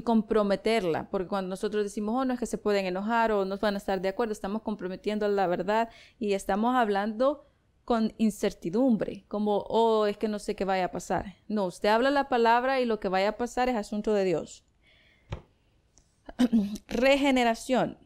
comprometerla, porque cuando nosotros decimos, no es que se pueden enojar o no van a estar de acuerdo, estamos comprometiendo la verdad y estamos hablando con incertidumbre, como, es que no sé qué vaya a pasar. No, usted habla la palabra y lo que vaya a pasar es asunto de Dios. Regeneración.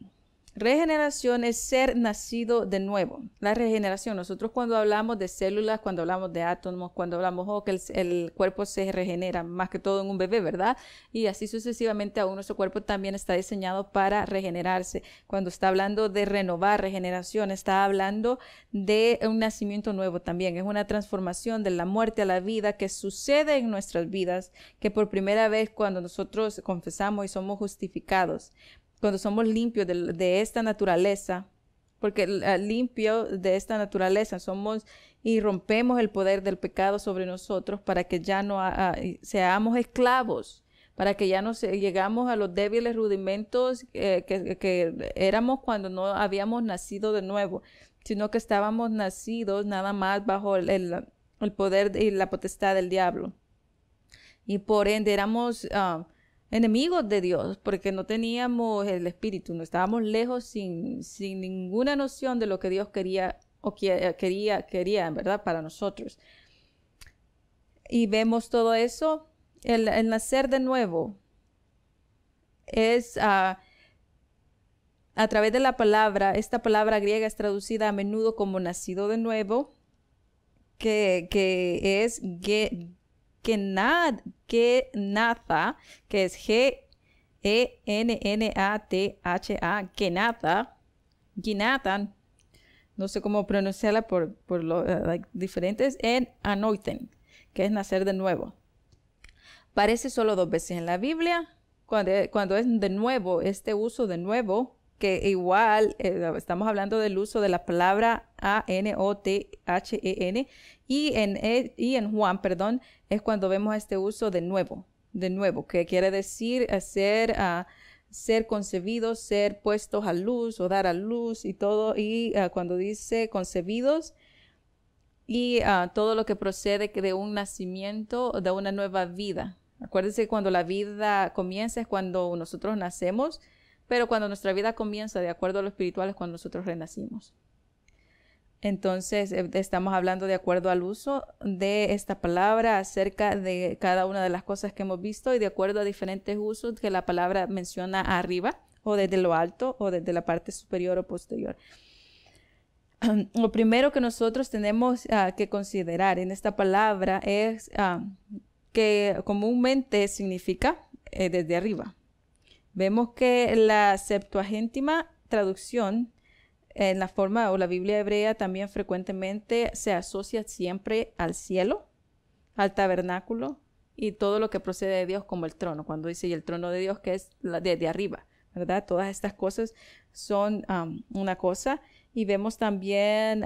Regeneración es ser nacido de nuevo. La regeneración, nosotros cuando hablamos de células, cuando hablamos de átomos, cuando hablamos que el cuerpo se regenera, más que todo en un bebé, ¿verdad? Y así sucesivamente aún nuestro cuerpo también está diseñado para regenerarse. Cuando está hablando de renovar, regeneración, está hablando de un nacimiento nuevo también. Es una transformación de la muerte a la vida que sucede en nuestras vidas, que por primera vez cuando nosotros confesamos y somos justificados, cuando somos limpios de esta naturaleza, porque limpio de esta naturaleza somos y rompemos el poder del pecado sobre nosotros para que ya no seamos esclavos, para que ya no llegamos a los débiles rudimentos que éramos cuando no habíamos nacido de nuevo, sino que estábamos nacidos nada más bajo el poder y la potestad del diablo. Y por ende éramos enemigos de Dios, porque no teníamos el Espíritu, no estábamos lejos sin ninguna noción de lo que Dios quería en verdad para nosotros. Y vemos todo eso. El nacer de nuevo es a través de la palabra. Esta palabra griega es traducida a menudo como nacido de nuevo, que es Genatha, que es Genatha, Genatha, no sé cómo pronunciarla por los diferentes, en anointing, que es nacer de nuevo. Aparece solo 2 veces en la Biblia, cuando es de nuevo, este uso de nuevo, que igual estamos hablando del uso de la palabra A-N-O-T-H-E-N, y en Juan, perdón, es cuando vemos este uso de nuevo, que quiere decir ser concebidos, ser puestos a luz o dar a luz y todo, y cuando dice concebidos y todo lo que procede de un nacimiento, de una nueva vida. Acuérdense que cuando la vida comienza es cuando nosotros nacemos, pero cuando nuestra vida comienza de acuerdo a lo espiritual es cuando nosotros renacimos. Entonces, estamos hablando de acuerdo al uso de esta palabra acerca de cada una de las cosas que hemos visto y de acuerdo a diferentes usos que la palabra menciona arriba o desde lo alto o desde la parte superior o posterior. Lo primero que nosotros tenemos que considerar en esta palabra es que comúnmente significa desde arriba. Vemos que la Septuaginta traducción en la forma o la Biblia hebrea también frecuentemente se asocia siempre al cielo, al tabernáculo y todo lo que procede de Dios como el trono. Cuando dice y el trono de Dios que es desde arriba, ¿verdad? Todas estas cosas son una cosa. Y vemos también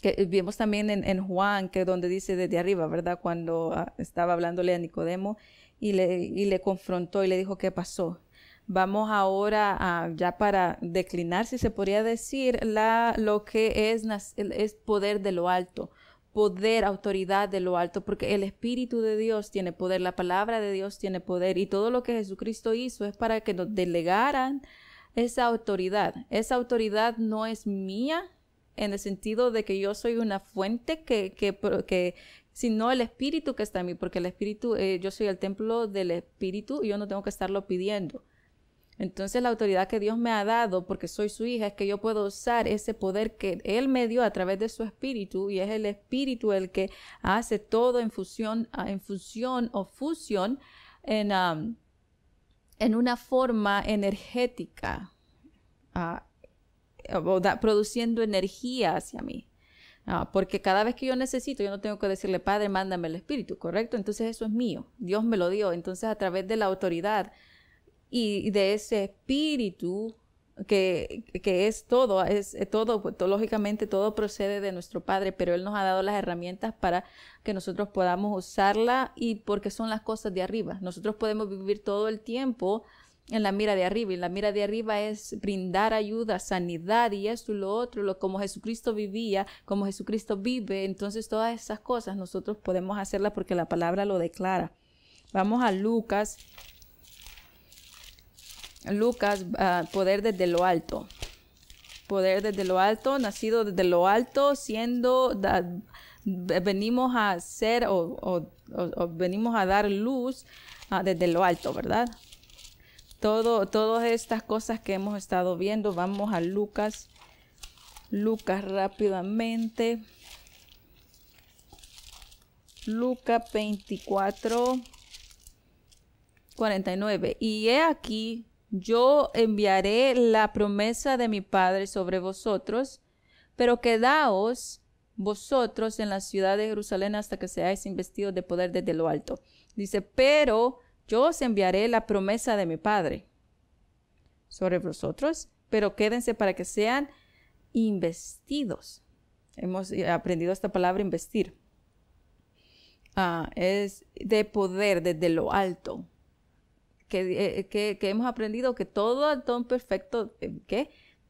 en Juan que donde dice desde arriba, ¿verdad? Cuando estaba hablándole a Nicodemo y le confrontó y le dijo qué pasó. Vamos ahora ya para declinar, si se podría decir, lo que es poder de lo alto, poder, autoridad de lo alto, porque el Espíritu de Dios tiene poder, la palabra de Dios tiene poder y todo lo que Jesucristo hizo es para que nos delegaran esa autoridad. Esa autoridad no es mía en el sentido de que yo soy una fuente sino el Espíritu que está en mí, porque el Espíritu, yo soy el templo del Espíritu y yo no tengo que estarlo pidiendo. Entonces la autoridad que Dios me ha dado, porque soy su hija, es que yo puedo usar ese poder que Él me dio a través de su Espíritu, y es el Espíritu el que hace todo en fusión o fusión en una forma energética, produciendo energía hacia mí. Porque cada vez que yo necesito, yo no tengo que decirle, Padre, mándame el Espíritu, ¿correcto? Entonces eso es mío, Dios me lo dio. Entonces a través de la autoridad y de ese Espíritu que es todo, pues, lógicamente todo procede de nuestro Padre, pero Él nos ha dado las herramientas para que nosotros podamos usarla y porque son las cosas de arriba. Nosotros podemos vivir todo el tiempo en la mira de arriba, y la mira de arriba es brindar ayuda, sanidad y esto y lo otro, como Jesucristo vivía, como Jesucristo vive. Entonces todas esas cosas nosotros podemos hacerlas porque la palabra lo declara. Vamos a Lucas, poder desde lo alto. Poder desde lo alto, nacido desde lo alto, venimos a ser o venimos a dar luz desde lo alto, ¿verdad? Todas estas cosas que hemos estado viendo. Vamos a Lucas rápidamente. Lucas 24:49. Y he aquí, yo enviaré la promesa de mi Padre sobre vosotros, pero quedaos vosotros en la ciudad de Jerusalén hasta que seáis investidos de poder desde lo alto. Dice, pero yo os enviaré la promesa de mi Padre sobre vosotros, pero quédense para que sean investidos. Hemos aprendido esta palabra, investir. Es de poder desde lo alto. Que hemos aprendido que todo don perfecto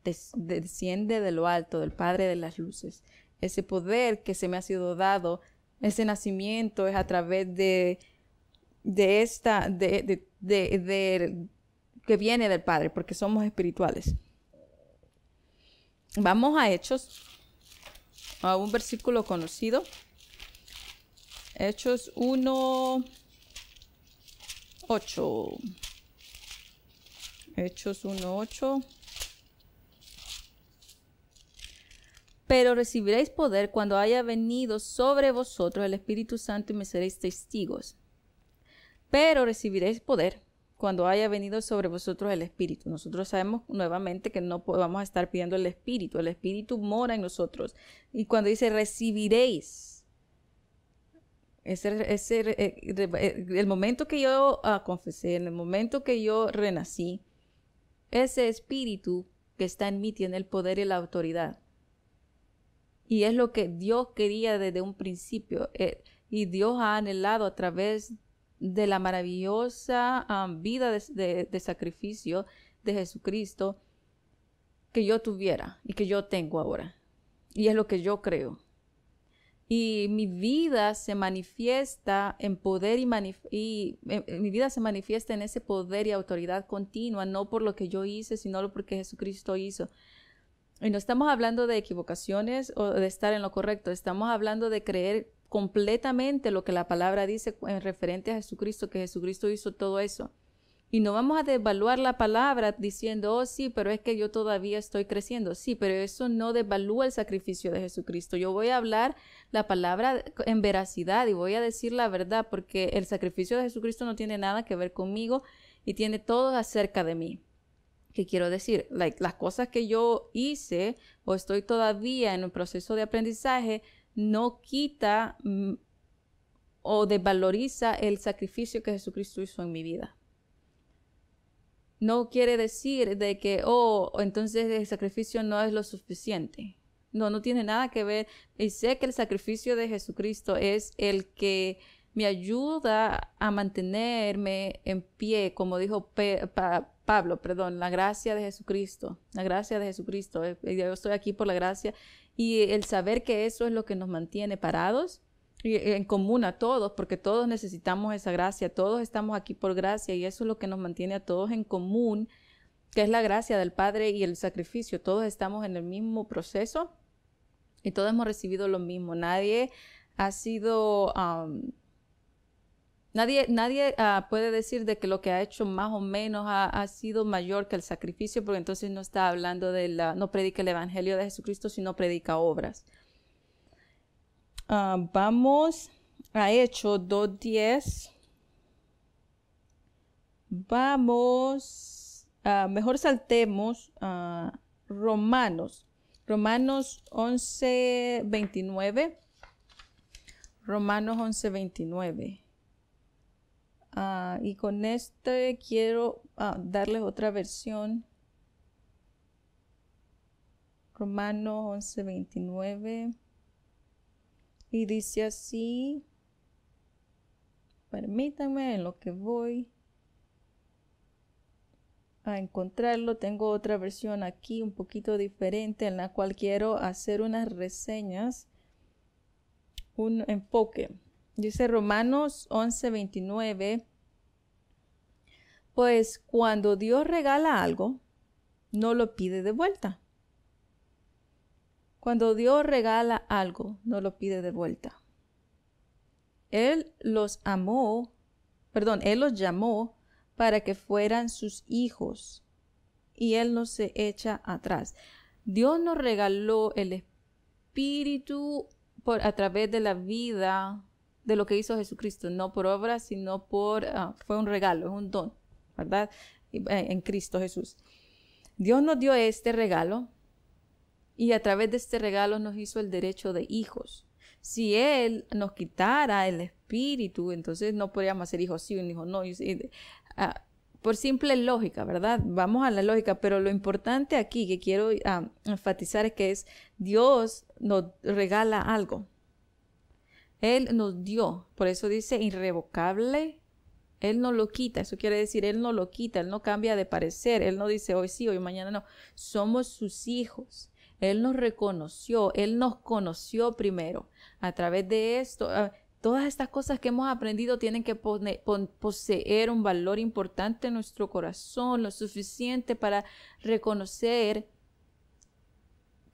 desciende de lo alto, del Padre de las luces. Ese poder que se me ha sido dado, ese nacimiento es a través que viene del Padre, porque somos espirituales. Vamos a Hechos, a un versículo conocido. Hechos 1:8. Hechos 1:8. Pero recibiréis poder cuando haya venido sobre vosotros el Espíritu Santo y me seréis testigos. Pero recibiréis poder cuando haya venido sobre vosotros el Espíritu. Nosotros sabemos nuevamente que no vamos a estar pidiendo el Espíritu. El Espíritu mora en nosotros. Y cuando dice recibiréis, el momento que yo confesé, en el momento que yo renací, ese Espíritu que está en mí tiene el poder y la autoridad. Y es lo que Dios quería desde un principio. Y Dios ha anhelado a través de la maravillosa vida de sacrificio de Jesucristo que yo tuviera y que yo tengo ahora. Y es lo que yo creo. Y mi vida se manifiesta en poder mi vida se manifiesta en ese poder y autoridad continua, no por lo que yo hice, sino porque Jesucristo hizo. Y no estamos hablando de equivocaciones o de estar en lo correcto, estamos hablando de creer completamente lo que la palabra dice en referente a Jesucristo, que Jesucristo hizo todo eso. Y no vamos a devaluar la palabra diciendo, oh sí, pero es que yo todavía estoy creciendo. Sí, pero eso no devalúa el sacrificio de Jesucristo. Yo voy a hablar la palabra en veracidad y voy a decir la verdad, porque el sacrificio de Jesucristo no tiene nada que ver conmigo y tiene todo acerca de mí. ¿Qué quiero decir? Las cosas que yo hice o estoy todavía en un proceso de aprendizaje no quita o desvaloriza el sacrificio que Jesucristo hizo en mi vida. No quiere decir de que, entonces el sacrificio no es lo suficiente. No, no tiene nada que ver. Y sé que el sacrificio de Jesucristo es el que me ayuda a mantenerme en pie, como dijo Pablo, la gracia de Jesucristo. La gracia de Jesucristo. Yo estoy aquí por la gracia. Y el saber que eso es lo que nos mantiene parados y en común a todos, porque todos necesitamos esa gracia, todos estamos aquí por gracia y eso es lo que nos mantiene a todos en común, que es la gracia del Padre y el sacrificio. Todos estamos en el mismo proceso y todos hemos recibido lo mismo. Nadie ha sido, nadie puede decir de que lo que ha hecho más o menos ha sido mayor que el sacrificio, porque entonces no está hablando no predica el evangelio de Jesucristo, sino predica obras. Vamos a Hechos 2:10. Vamos, mejor saltemos a Romanos 11:29. Romanos 11:29. Y con este quiero darles otra versión. Romanos 11:29. Y dice así, permítanme en lo que voy a encontrarlo. Tengo otra versión aquí un poquito diferente en la cual quiero hacer unas reseñas, un enfoque. Dice Romanos 11:29, pues cuando Dios regala algo, no lo pide de vuelta. Cuando Dios regala algo, no lo pide de vuelta. Él los llamó para que fueran sus hijos y Él no se echa atrás. Dios nos regaló el Espíritu a través de la vida de lo que hizo Jesucristo, no por obra, sino fue un regalo, es un don, ¿verdad? En Cristo Jesús. Dios nos dio este regalo. Y a través de este regalo nos hizo el derecho de hijos. Si Él nos quitara el espíritu, entonces no podríamos ser hijos sí o hijos no. Por simple lógica, ¿verdad? Vamos a la lógica, pero lo importante aquí que quiero enfatizar es que Dios nos regala algo. Él nos dio, por eso dice irrevocable. Él no lo quita, eso quiere decir, Él no lo quita, Él no cambia de parecer, Él no dice hoy sí, hoy mañana no. Somos sus hijos. Él nos reconoció, Él nos conoció primero. A través de esto, todas estas cosas que hemos aprendido tienen que poseer un valor importante en nuestro corazón, lo suficiente para reconocer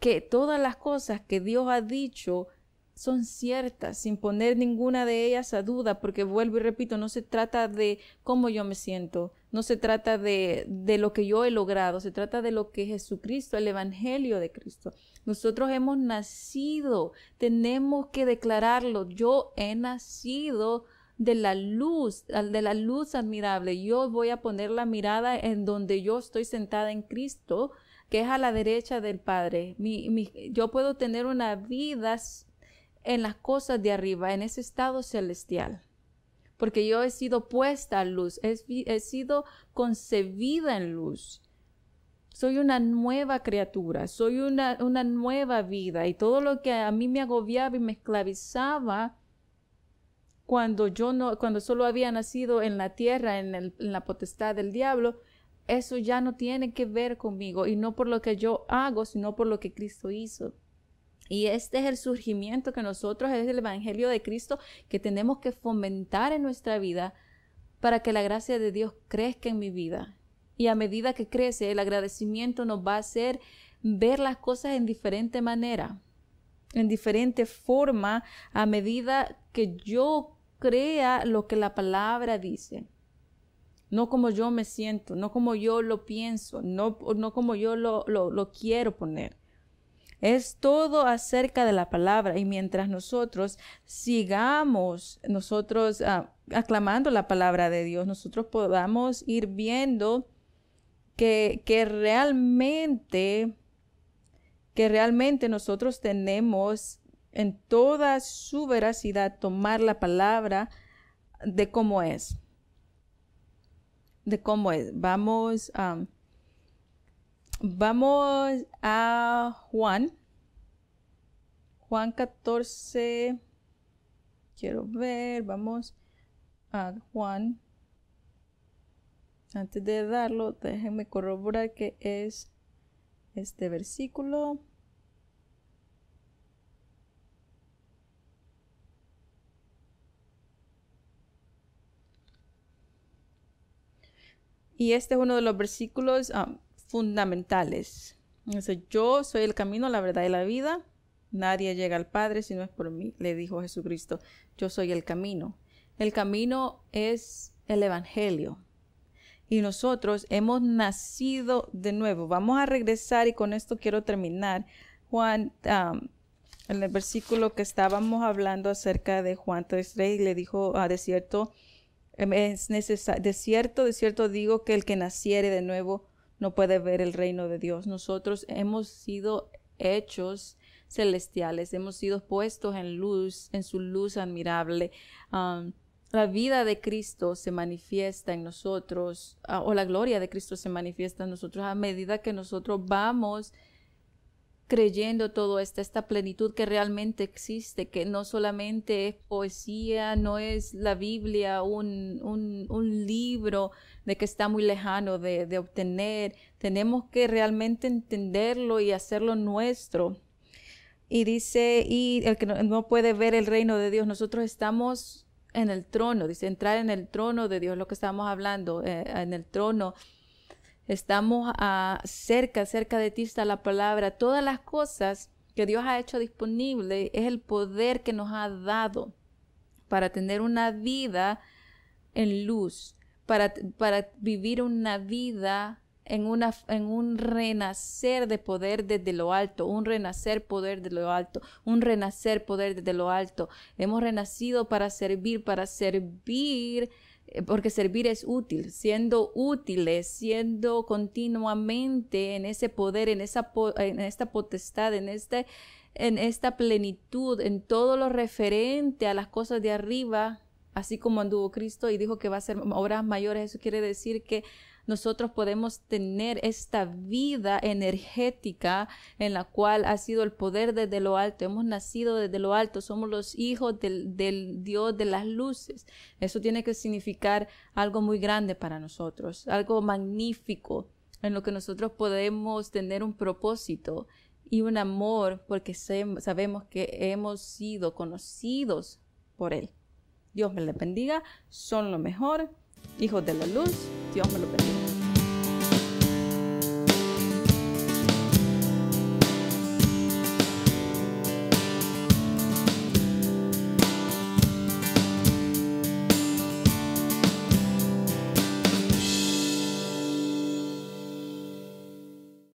que todas las cosas que Dios ha dicho son ciertas, sin poner ninguna de ellas a duda, porque vuelvo y repito, no se trata de cómo yo me siento, no se trata de lo que yo he logrado, se trata de lo que Jesucristo, el Evangelio de Cristo. Nosotros hemos nacido, tenemos que declararlo, yo he nacido de la luz admirable. Yo voy a poner la mirada en donde yo estoy sentada en Cristo, que es a la derecha del Padre. Yo puedo tener una vida en las cosas de arriba, en ese estado celestial, porque yo he sido puesta a luz, he sido concebida en luz. Soy una nueva criatura, soy una nueva vida, y todo lo que a mí me agobiaba y me esclavizaba cuando solo había nacido en la tierra, en la potestad del diablo, eso ya no tiene que ver conmigo, y no por lo que yo hago, sino por lo que Cristo hizo. Y este es el surgimiento que nosotros, es el Evangelio de Cristo que tenemos que fomentar en nuestra vida para que la gracia de Dios crezca en mi vida. Y a medida que crece, el agradecimiento nos va a hacer ver las cosas en diferente manera, en diferente forma, a medida que yo crea lo que la palabra dice. No como yo me siento, no como yo lo pienso, no como yo lo quiero poner. Es todo acerca de la palabra, y mientras nosotros sigamos aclamando la palabra de Dios, nosotros podamos ir viendo que realmente nosotros tenemos en toda su veracidad tomar la palabra de cómo es. Vamos a Juan 14. Quiero ver, vamos a Juan. Antes de darlo, déjenme corroborar que es este versículo. Y este es uno de los versículos fundamentales. Dice, yo soy el camino, la verdad y la vida. Nadie llega al Padre si no es por mí, le dijo Jesucristo. Yo soy el camino. El camino es el Evangelio. Y nosotros hemos nacido de nuevo. Vamos a regresar y con esto quiero terminar. Juan, en el versículo que estábamos hablando acerca de Juan 3:3, le dijo, de cierto digo que el que naciere de nuevo no puede ver el reino de Dios. Nosotros hemos sido hechos celestiales, hemos sido puestos en luz, en su luz admirable. La vida de Cristo se manifiesta en nosotros, o la gloria de Cristo se manifiesta en nosotros a medida que nosotros vamos creyendo todo esta plenitud que realmente existe, que no solamente es poesía, no es la Biblia, un libro de que está muy lejano de obtener. Tenemos que realmente entenderlo y hacerlo nuestro. Y dice, y el que no puede ver el reino de Dios, nosotros estamos en el trono, dice, entrar en el trono de Dios, lo que estamos hablando, en el trono. Estamos cerca de ti está la palabra. Todas las cosas que Dios ha hecho disponible es el poder que nos ha dado para tener una vida en luz, para vivir una vida en un renacer de poder desde lo alto, un renacer poder de lo alto, un renacer poder desde lo alto. Hemos renacido para servir, porque servir es útil, siendo útiles, siendo continuamente en ese poder, en esta potestad, en esta plenitud, en todo lo referente a las cosas de arriba, así como anduvo Cristo y dijo que va a hacer obras mayores. Eso quiere decir que nosotros podemos tener esta vida energética en la cual ha sido el poder desde lo alto. Hemos nacido desde lo alto. Somos los hijos del Dios de las luces. Eso tiene que significar algo muy grande para nosotros, algo magnífico en lo que nosotros podemos tener un propósito y un amor porque sabemos que hemos sido conocidos por Él. Dios me les bendiga. Son lo mejor. Hijos de la luz. Dios me lo bendiga.